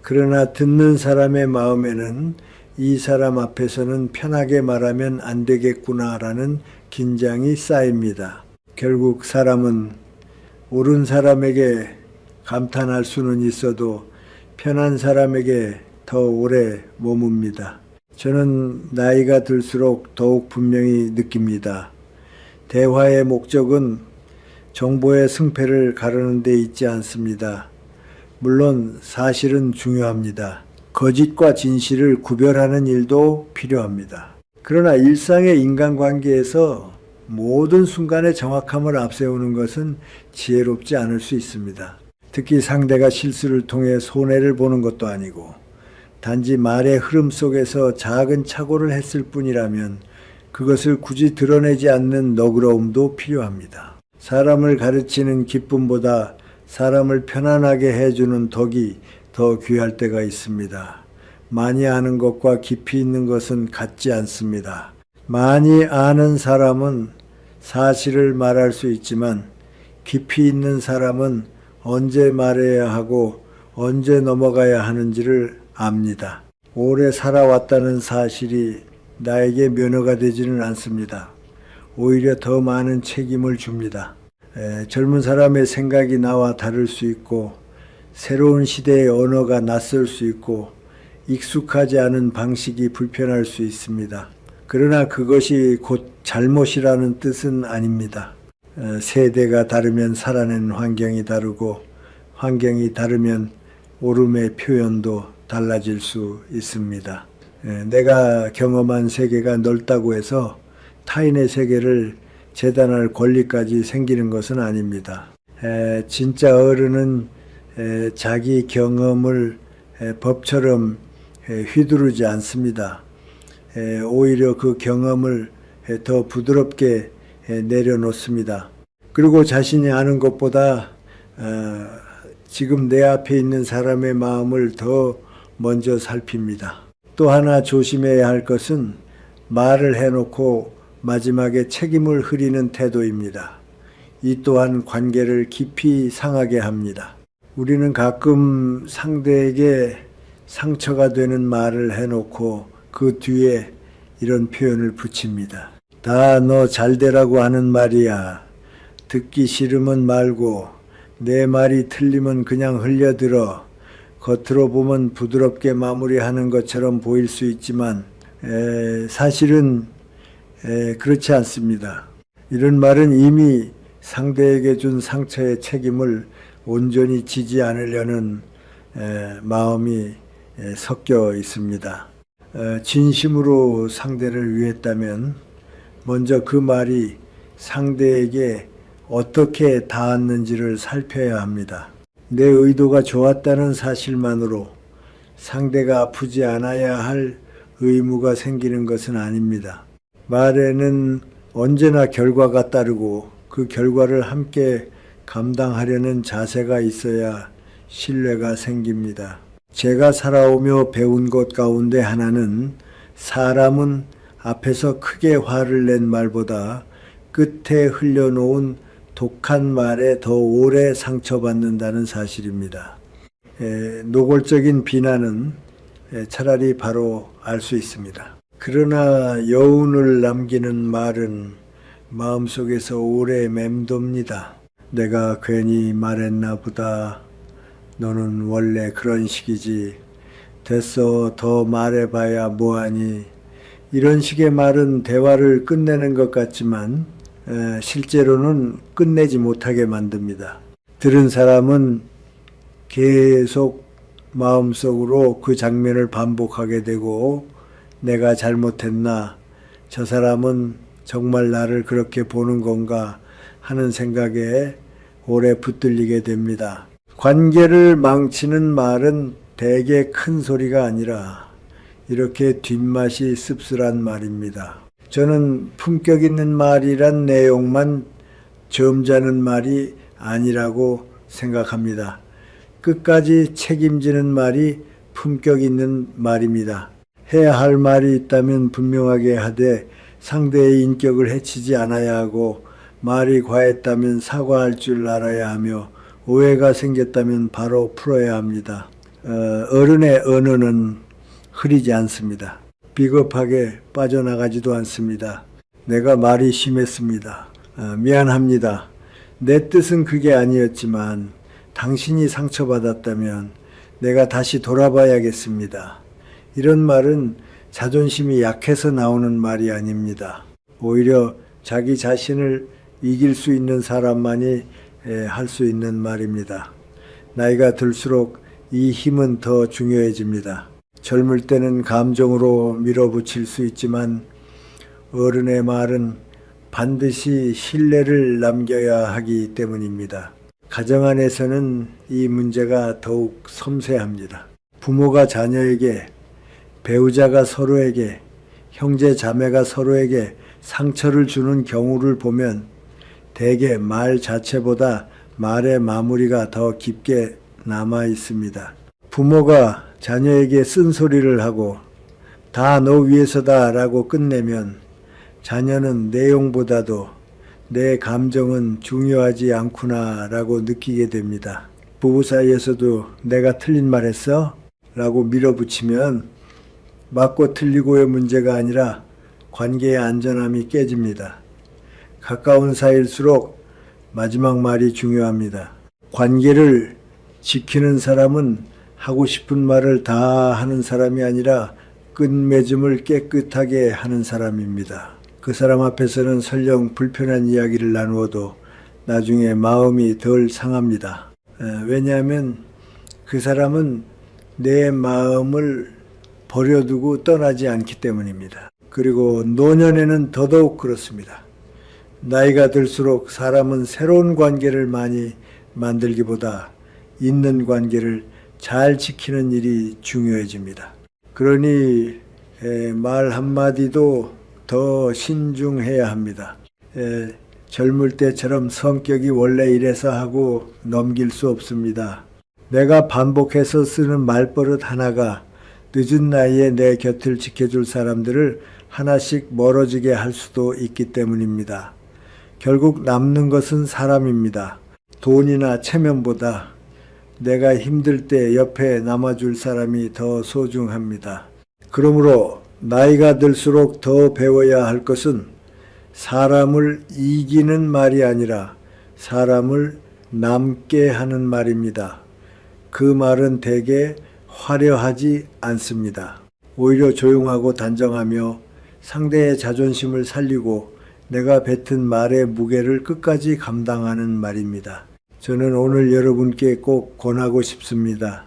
[SPEAKER 1] 그러나 듣는 사람의 마음에는 이 사람 앞에서는 편하게 말하면 안 되겠구나라는 긴장이 쌓입니다. 결국 사람은 옳은 사람에게 감탄할 수는 있어도 편한 사람에게 더 오래 머뭅니다. 저는 나이가 들수록 더욱 분명히 느낍니다. 대화의 목적은 정보의 승패를 가르는 데 있지 않습니다. 물론 사실은 중요합니다. 거짓과 진실을 구별하는 일도 필요합니다. 그러나 일상의 인간관계에서 모든 순간의 정확함을 앞세우는 것은 지혜롭지 않을 수 있습니다. 특히 상대가 실수를 통해 손해를 보는 것도 아니고, 단지 말의 흐름 속에서 작은 착오를 했을 뿐이라면 그것을 굳이 드러내지 않는 너그러움도 필요합니다. 사람을 가르치는 기쁨보다 사람을 편안하게 해주는 덕이 더 귀할 때가 있습니다. 많이 아는 것과 깊이 있는 것은 같지 않습니다. 많이 아는 사람은 사실을 말할 수 있지만, 깊이 있는 사람은 언제 말해야 하고 언제 넘어가야 하는지를 압니다. 오래 살아왔다는 사실이 나에게 면허가 되지는 않습니다. 오히려 더 많은 책임을 줍니다. 젊은 사람의 생각이 나와 다를 수 있고, 새로운 시대의 언어가 낯설 수 있고, 익숙하지 않은 방식이 불편할 수 있습니다. 그러나 그것이 곧 잘못이라는 뜻은 아닙니다. 세대가 다르면 살아낸 환경이 다르고, 환경이 다르면 옳음의 표현도 달라질 수 있습니다. 내가 경험한 세계가 넓다고 해서 타인의 세계를 재단할 권리까지 생기는 것은 아닙니다. 진짜 어른은 자기 경험을 법처럼 휘두르지 않습니다. 오히려 그 경험을 더 부드럽게 내려놓습니다. 그리고 자신이 아는 것보다 지금 내 앞에 있는 사람의 마음을 더 먼저 살핍니다. 또 하나 조심해야 할 것은 말을 해놓고 마지막에 책임을 흐리는 태도입니다. 이 또한 관계를 깊이 상하게 합니다. 우리는 가끔 상대에게 상처가 되는 말을 해놓고 그 뒤에 이런 표현을 붙입니다. 다 너 잘되라고 하는 말이야. 듣기 싫으면 말고, 내 말이 틀리면 그냥 흘려들어. 겉으로 보면 부드럽게 마무리하는 것처럼 보일 수 있지만 사실은 그렇지 않습니다. 이런 말은 이미 상대에게 준 상처의 책임을 온전히 지지 않으려는 마음이 섞여 있습니다. 진심으로 상대를 위했다면 먼저 그 말이 상대에게 어떻게 닿았는지를 살펴야 합니다. 내 의도가 좋았다는 사실만으로 상대가 아프지 않아야 할 의무가 생기는 것은 아닙니다. 말에는 언제나 결과가 따르고, 그 결과를 함께 감당하려는 자세가 있어야 신뢰가 생깁니다. 제가 살아오며 배운 것 가운데 하나는, 사람은 앞에서 크게 화를 낸 말보다 끝에 흘려놓은 독한 말에 더 오래 상처받는다는 사실입니다. 노골적인 비난은 차라리 바로 알 수 있습니다. 그러나 여운을 남기는 말은 마음속에서 오래 맴돕니다. 내가 괜히 말했나 보다. 너는 원래 그런 식이지. 됐어, 더 말해봐야 뭐하니. 이런 식의 말은 대화를 끝내는 것 같지만 실제로는 끝내지 못하게 만듭니다. 들은 사람은 계속 마음속으로 그 장면을 반복하게 되고, 내가 잘못했나, 저 사람은 정말 나를 그렇게 보는 건가 하는 생각에 오래 붙들리게 됩니다. 관계를 망치는 말은 되게 큰 소리가 아니라 이렇게 뒷맛이 씁쓸한 말입니다. 저는 품격 있는 말이란 내용만 점잖은 말이 아니라고 생각합니다. 끝까지 책임지는 말이 품격 있는 말입니다. 해야 할 말이 있다면 분명하게 하되 상대의 인격을 해치지 않아야 하고, 말이 과했다면 사과할 줄 알아야 하며, 오해가 생겼다면 바로 풀어야 합니다. 어른의 언어는 흐리지 않습니다. 비겁하게 빠져나가지도 않습니다. 내가 말이 심했습니다. 미안합니다. 내 뜻은 그게 아니었지만 당신이 상처받았다면 내가 다시 돌아봐야겠습니다. 이런 말은 자존심이 약해서 나오는 말이 아닙니다. 오히려 자기 자신을 이길 수 있는 사람만이 할 수 있는 말입니다. 나이가 들수록 이 힘은 더 중요해집니다. 젊을 때는 감정으로 밀어붙일 수 있지만 어른의 말은 반드시 신뢰를 남겨야 하기 때문입니다. 가정 안에서는 이 문제가 더욱 섬세합니다. 부모가 자녀에게, 배우자가 서로에게, 형제 자매가 서로에게 상처를 주는 경우를 보면 대개 말 자체보다 말의 마무리가 더 깊게 남아 있습니다. 부모가 자녀에게 쓴소리를 하고 다 너 위해서다 라고 끝내면 자녀는 내용보다도 내 감정은 중요하지 않구나 라고 느끼게 됩니다. 부부 사이에서도 내가 틀린 말 했어? 라고 밀어붙이면 맞고 틀리고의 문제가 아니라 관계의 안전함이 깨집니다. 가까운 사이일수록 마지막 말이 중요합니다. 관계를 지키는 사람은 하고 싶은 말을 다 하는 사람이 아니라 끝맺음을 깨끗하게 하는 사람입니다. 그 사람 앞에서는 설령 불편한 이야기를 나누어도 나중에 마음이 덜 상합니다. 왜냐하면 그 사람은 내 마음을 버려두고 떠나지 않기 때문입니다. 그리고 노년에는 더더욱 그렇습니다. 나이가 들수록 사람은 새로운 관계를 많이 만들기보다 있는 관계를 잘 지키는 일이 중요해집니다. 그러니 말 한마디도 더 신중해야 합니다. 젊을 때처럼 성격이 원래 이래서 하고 넘길 수 없습니다. 내가 반복해서 쓰는 말버릇 하나가 늦은 나이에 내 곁을 지켜줄 사람들을 하나씩 멀어지게 할 수도 있기 때문입니다. 결국 남는 것은 사람입니다. 돈이나 체면보다 내가 힘들 때 옆에 남아줄 사람이 더 소중합니다. 그러므로 나이가 들수록 더 배워야 할 것은 사람을 이기는 말이 아니라 사람을 남게 하는 말입니다. 그 말은 대개 화려하지 않습니다. 오히려 조용하고 단정하며 상대의 자존심을 살리고 내가 뱉은 말의 무게를 끝까지 감당하는 말입니다. 저는 오늘 여러분께 꼭 권하고 싶습니다.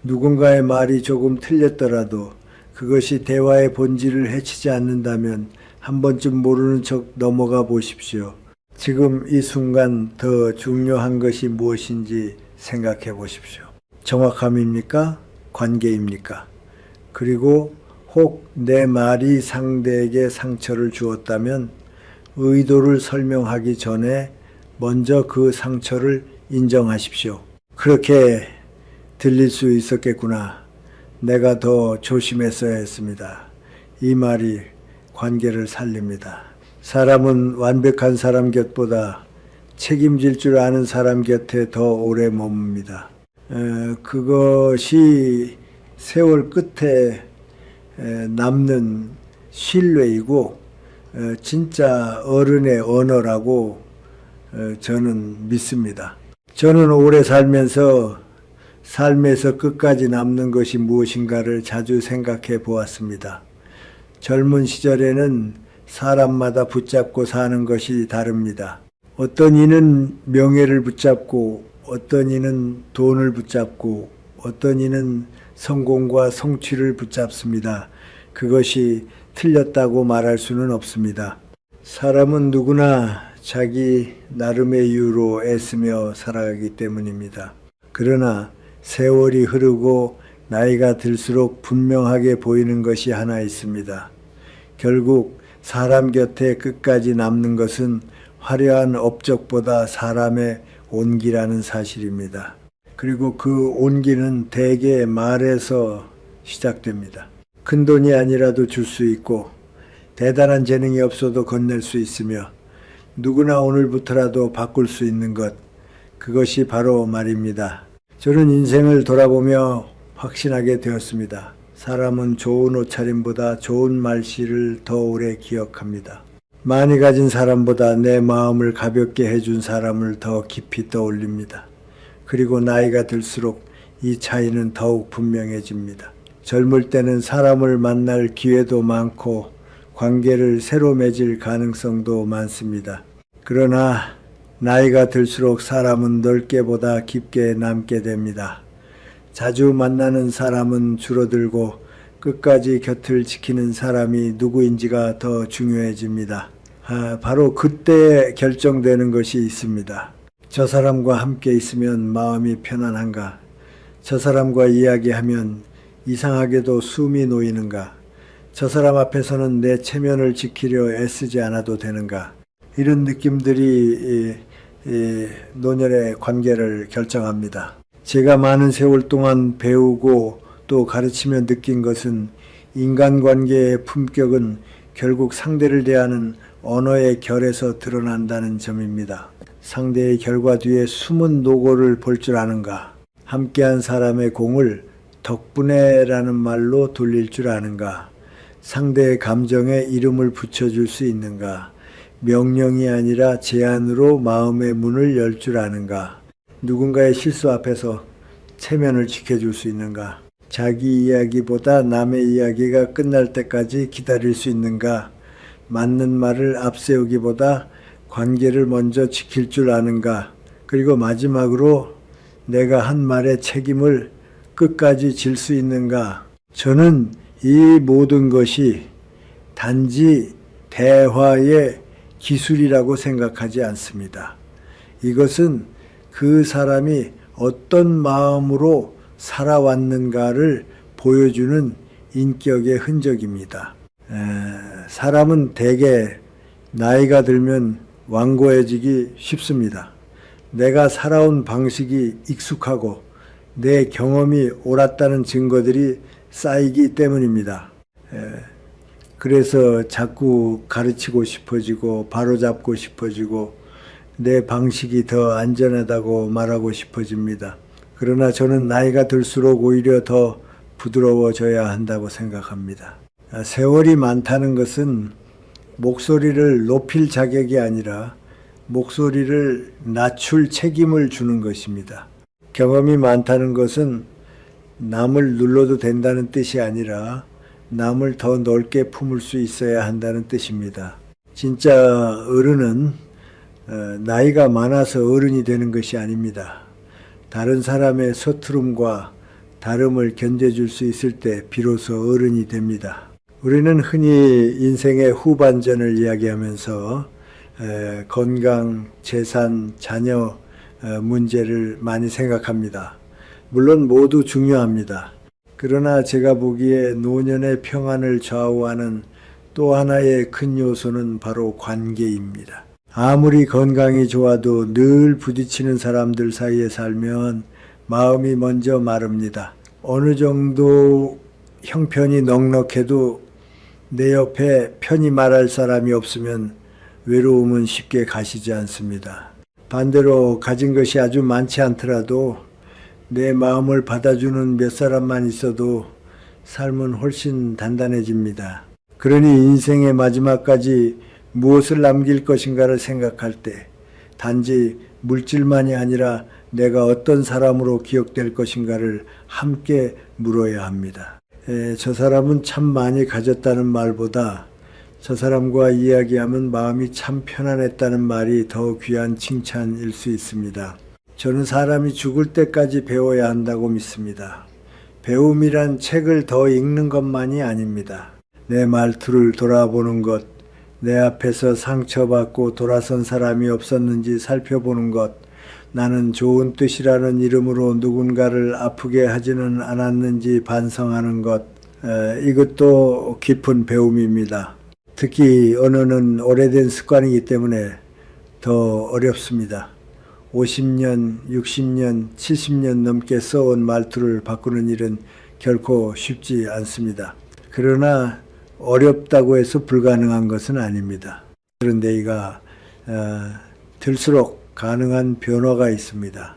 [SPEAKER 1] 누군가의 말이 조금 틀렸더라도 그것이 대화의 본질을 해치지 않는다면 한 번쯤 모르는 척 넘어가 보십시오. 지금 이 순간 더 중요한 것이 무엇인지 생각해 보십시오. 정확함입니까? 관계입니까? 그리고 혹 내 말이 상대에게 상처를 주었다면 의도를 설명하기 전에 먼저 그 상처를 인정하십시오. 그렇게 들릴 수 있었겠구나. 내가 더 조심했어야 했습니다. 이 말이 관계를 살립니다. 사람은 완벽한 사람 곁보다 책임질 줄 아는 사람 곁에 더 오래 머뭅니다. 그것이 세월 끝에 남는 신뢰이고 진짜 어른의 언어라고 저는 믿습니다. 저는 오래 살면서 삶에서 끝까지 남는 것이 무엇인가를 자주 생각해 보았습니다. 젊은 시절에는 사람마다 붙잡고 사는 것이 다릅니다. 어떤 이는 명예를 붙잡고, 어떤 이는 돈을 붙잡고, 어떤 이는 성공과 성취를 붙잡습니다. 그것이 틀렸다고 말할 수는 없습니다. 사람은 누구나 자기 나름의 이유로 애쓰며 살아가기 때문입니다. 그러나 세월이 흐르고 나이가 들수록 분명하게 보이는 것이 하나 있습니다. 결국 사람 곁에 끝까지 남는 것은 화려한 업적보다 사람의 온기라는 사실입니다. 그리고 그 온기는 대개 말에서 시작됩니다. 큰 돈이 아니라도 줄 수 있고 대단한 재능이 없어도 건넬 수 있으며 누구나 오늘부터라도 바꿀 수 있는 것, 그것이 바로 말입니다. 저는 인생을 돌아보며 확신하게 되었습니다. 사람은 좋은 옷차림보다 좋은 말씨를 더 오래 기억합니다. 많이 가진 사람보다 내 마음을 가볍게 해준 사람을 더 깊이 떠올립니다. 그리고 나이가 들수록 이 차이는 더욱 분명해집니다. 젊을 때는 사람을 만날 기회도 많고 관계를 새로 맺을 가능성도 많습니다. 그러나 나이가 들수록 사람은 넓게보다 깊게 남게 됩니다. 자주 만나는 사람은 줄어들고 끝까지 곁을 지키는 사람이 누구인지가 더 중요해집니다. 바로 그때 결정되는 것이 있습니다. 저 사람과 함께 있으면 마음이 편안한가? 저 사람과 이야기하면 이상하게도 숨이 놓이는가? 저 사람 앞에서는 내 체면을 지키려 애쓰지 않아도 되는가? 이런 느낌들이 노년의 관계를 결정합니다. 제가 많은 세월 동안 배우고 또 가르치며 느낀 것은 인간관계의 품격은 결국 상대를 대하는 언어의 결에서 드러난다는 점입니다. 상대의 결과 뒤에 숨은 노고를 볼 줄 아는가? 함께한 사람의 공을 덕분에라는 말로 돌릴 줄 아는가? 상대의 감정에 이름을 붙여줄 수 있는가? 명령이 아니라 제안으로 마음의 문을 열 줄 아는가? 누군가의 실수 앞에서 체면을 지켜줄 수 있는가? 자기 이야기보다 남의 이야기가 끝날 때까지 기다릴 수 있는가? 맞는 말을 앞세우기보다 관계를 먼저 지킬 줄 아는가? 그리고 마지막으로 내가 한 말의 책임을 끝까지 질 수 있는가? 저는 이 모든 것이 단지 대화의 기술이라고 생각하지 않습니다. 이것은 그 사람이 어떤 마음으로 살아왔는가를 보여주는 인격의 흔적입니다. 사람은 대개 나이가 들면 완고해지기 쉽습니다. 내가 살아온 방식이 익숙하고 내 경험이 옳았다는 증거들이 쌓이기 때문입니다. 그래서 자꾸 가르치고 싶어지고 바로잡고 싶어지고 내 방식이 더 안전하다고 말하고 싶어집니다. 그러나 저는 나이가 들수록 오히려 더 부드러워져야 한다고 생각합니다. 세월이 많다는 것은 목소리를 높일 자격이 아니라 목소리를 낮출 책임을 주는 것입니다. 경험이 많다는 것은 남을 눌러도 된다는 뜻이 아니라 남을 더 넓게 품을 수 있어야 한다는 뜻입니다. 진짜 어른은 나이가 많아서 어른이 되는 것이 아닙니다. 다른 사람의 서투름과 다름을 견뎌줄 수 있을 때 비로소 어른이 됩니다. 우리는 흔히 인생의 후반전을 이야기하면서 건강, 재산, 자녀 문제를 많이 생각합니다. 물론 모두 중요합니다. 그러나 제가 보기에 노년의 평안을 좌우하는 또 하나의 큰 요소는 바로 관계입니다. 아무리 건강이 좋아도 늘 부딪히는 사람들 사이에 살면 마음이 먼저 마릅니다. 어느 정도 형편이 넉넉해도 내 옆에 편히 말할 사람이 없으면 외로움은 쉽게 가시지 않습니다. 반대로 가진 것이 아주 많지 않더라도 내 마음을 받아주는 몇 사람만 있어도 삶은 훨씬 단단해집니다. 그러니 인생의 마지막까지 무엇을 남길 것인가를 생각할 때 단지 물질만이 아니라 내가 어떤 사람으로 기억될 것인가를 함께 물어야 합니다. 저 사람은 참 많이 가졌다는 말보다 저 사람과 이야기하면 마음이 참 편안했다는 말이 더 귀한 칭찬일 수 있습니다. 저는 사람이 죽을 때까지 배워야 한다고 믿습니다. 배움이란 책을 더 읽는 것만이 아닙니다. 내 말투를 돌아보는 것, 내 앞에서 상처받고 돌아선 사람이 없었는지 살펴보는 것, 나는 좋은 뜻이라는 이름으로 누군가를 아프게 하지는 않았는지 반성하는 것, 이것도 깊은 배움입니다. 특히 언어는 오래된 습관이기 때문에 더 어렵습니다. 50년, 60년, 70년 넘게 써온 말투를 바꾸는 일은 결코 쉽지 않습니다. 그러나 어렵다고 해서 불가능한 것은 아닙니다. 그런데 이가 들수록 가능한 변화가 있습니다.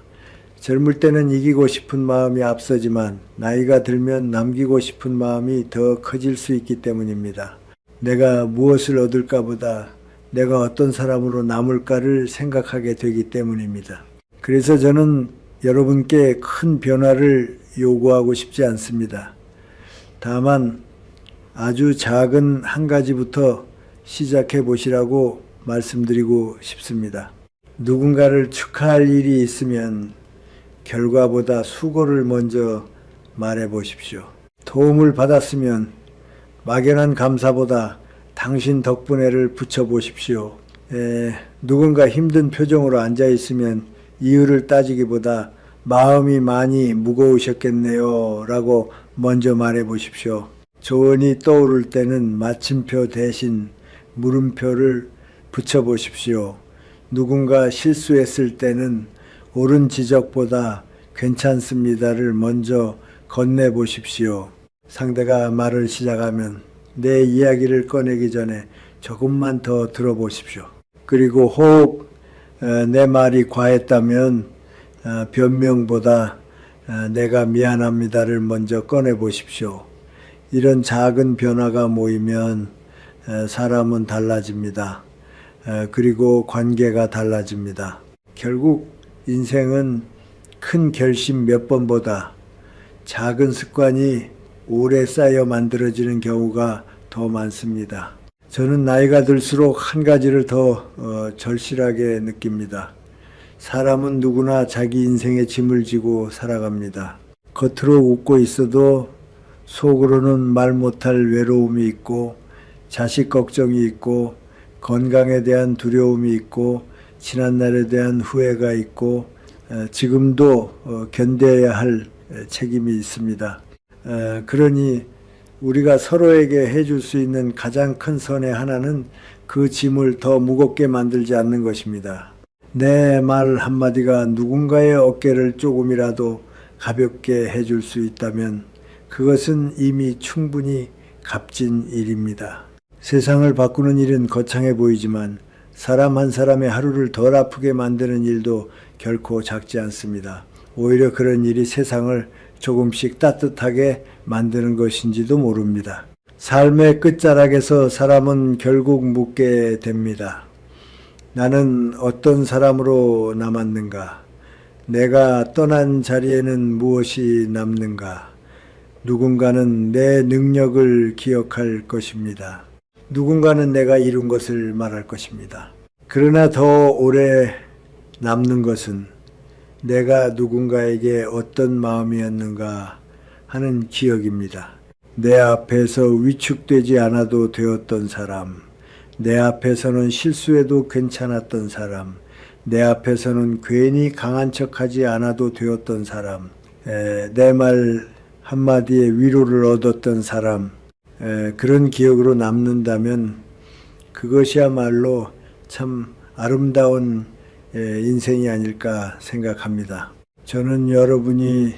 [SPEAKER 1] 젊을 때는 이기고 싶은 마음이 앞서지만 나이가 들면 남기고 싶은 마음이 더 커질 수 있기 때문입니다. 내가 무엇을 얻을까 보다 내가 어떤 사람으로 남을까를 생각하게 되기 때문입니다. 그래서 저는 여러분께 큰 변화를 요구하고 싶지 않습니다. 다만 아주 작은 한 가지부터 시작해 보시라고 말씀드리고 싶습니다. 누군가를 축하할 일이 있으면 결과보다 수고를 먼저 말해 보십시오. 도움을 받았으면 막연한 감사보다 당신 덕분에를 붙여 보십시오. 누군가 힘든 표정으로 앉아 있으면 이유를 따지기보다 마음이 많이 무거우셨겠네요 라고 먼저 말해 보십시오. 조언이 떠오를 때는 마침표 대신 물음표를 붙여 보십시오. 누군가 실수했을 때는 옳은 지적보다 괜찮습니다를 먼저 건네 보십시오. 상대가 말을 시작하면 내 이야기를 꺼내기 전에 조금만 더 들어보십시오. 그리고 혹 내 말이 과했다면 변명보다 내가 미안합니다를 먼저 꺼내 보십시오. 이런 작은 변화가 모이면 사람은 달라집니다. 그리고 관계가 달라집니다. 결국 인생은 큰 결심 몇 번보다 작은 습관이 오래 쌓여 만들어지는 경우가 더 많습니다. 저는 나이가 들수록 한 가지를 더 절실하게 느낍니다. 사람은 누구나 자기 인생의 짐을 지고 살아갑니다. 겉으로 웃고 있어도 속으로는 말 못할 외로움이 있고 자식 걱정이 있고 건강에 대한 두려움이 있고 지난날에 대한 후회가 있고 지금도 견뎌야 할 책임이 있습니다. 그러니 우리가 서로에게 해줄 수 있는 가장 큰 선의 하나는 그 짐을 더 무겁게 만들지 않는 것입니다. 내 말 한마디가 누군가의 어깨를 조금이라도 가볍게 해줄 수 있다면 그것은 이미 충분히 값진 일입니다. 세상을 바꾸는 일은 거창해 보이지만 사람 한 사람의 하루를 덜 아프게 만드는 일도 결코 작지 않습니다. 오히려 그런 일이 세상을 조금씩 따뜻하게 만드는 것인지도 모릅니다. 삶의 끝자락에서 사람은 결국 묻게 됩니다. 나는 어떤 사람으로 남았는가? 내가 떠난 자리에는 무엇이 남는가? 누군가는 내 능력을 기억할 것입니다. 누군가는 내가 이룬 것을 말할 것입니다. 그러나 더 오래 남는 것은 내가 누군가에게 어떤 마음이었는가 하는 기억입니다. 내 앞에서 위축되지 않아도 되었던 사람, 내 앞에서는 실수해도 괜찮았던 사람, 내 앞에서는 괜히 강한 척하지 않아도 되었던 사람, 내 말 한마디에 위로를 얻었던 사람, 그런 기억으로 남는다면 그것이야말로 참 아름다운 인생이 아닐까 생각합니다. 저는 여러분이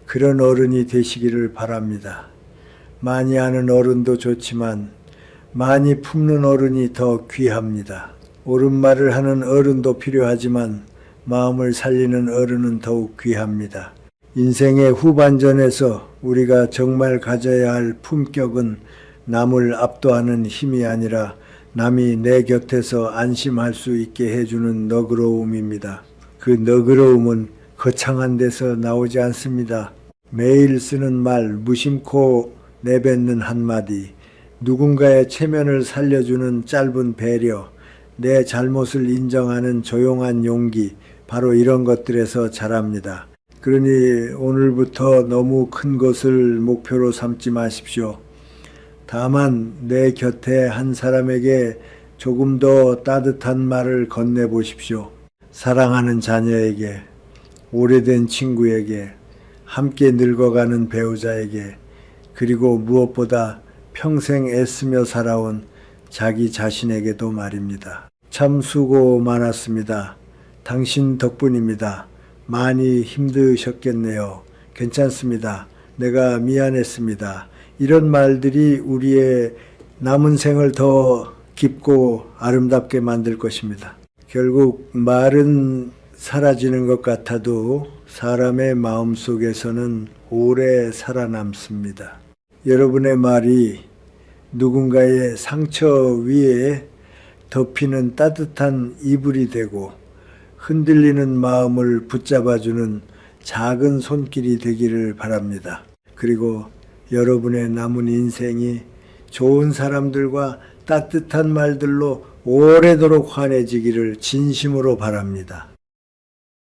[SPEAKER 1] 그런 어른이 되시기를 바랍니다. 많이 아는 어른도 좋지만 많이 품는 어른이 더 귀합니다. 옳은 말을 하는 어른도 필요하지만 마음을 살리는 어른은 더욱 귀합니다. 인생의 후반전에서 우리가 정말 가져야 할 품격은 남을 압도하는 힘이 아니라 남이 내 곁에서 안심할 수 있게 해주는 너그러움입니다. 그 너그러움은 거창한 데서 나오지 않습니다. 매일 쓰는 말, 무심코 내뱉는 한마디, 누군가의 체면을 살려주는 짧은 배려, 내 잘못을 인정하는 조용한 용기, 바로 이런 것들에서 자랍니다. 그러니 오늘부터 너무 큰 것을 목표로 삼지 마십시오. 다만 내 곁에 한 사람에게 조금 더 따뜻한 말을 건네보십시오. 사랑하는 자녀에게, 오래된 친구에게, 함께 늙어가는 배우자에게, 그리고 무엇보다 평생 애쓰며 살아온 자기 자신에게도 말입니다. 참 수고 많았습니다. 당신 덕분입니다. 많이 힘드셨겠네요. 괜찮습니다. 내가 미안했습니다. 이런 말들이 우리의 남은 생을 더 깊고 아름답게 만들 것입니다. 결국 말은 사라지는 것 같아도 사람의 마음속에서는 오래 살아남습니다. 여러분의 말이 누군가의 상처 위에 덮이는 따뜻한 이불이 되고 흔들리는 마음을 붙잡아주는 작은 손길이 되기를 바랍니다. 그리고 여러분의 남은 인생이 좋은 사람들과 따뜻한 말들로 오래도록 환해지기를 진심으로 바랍니다.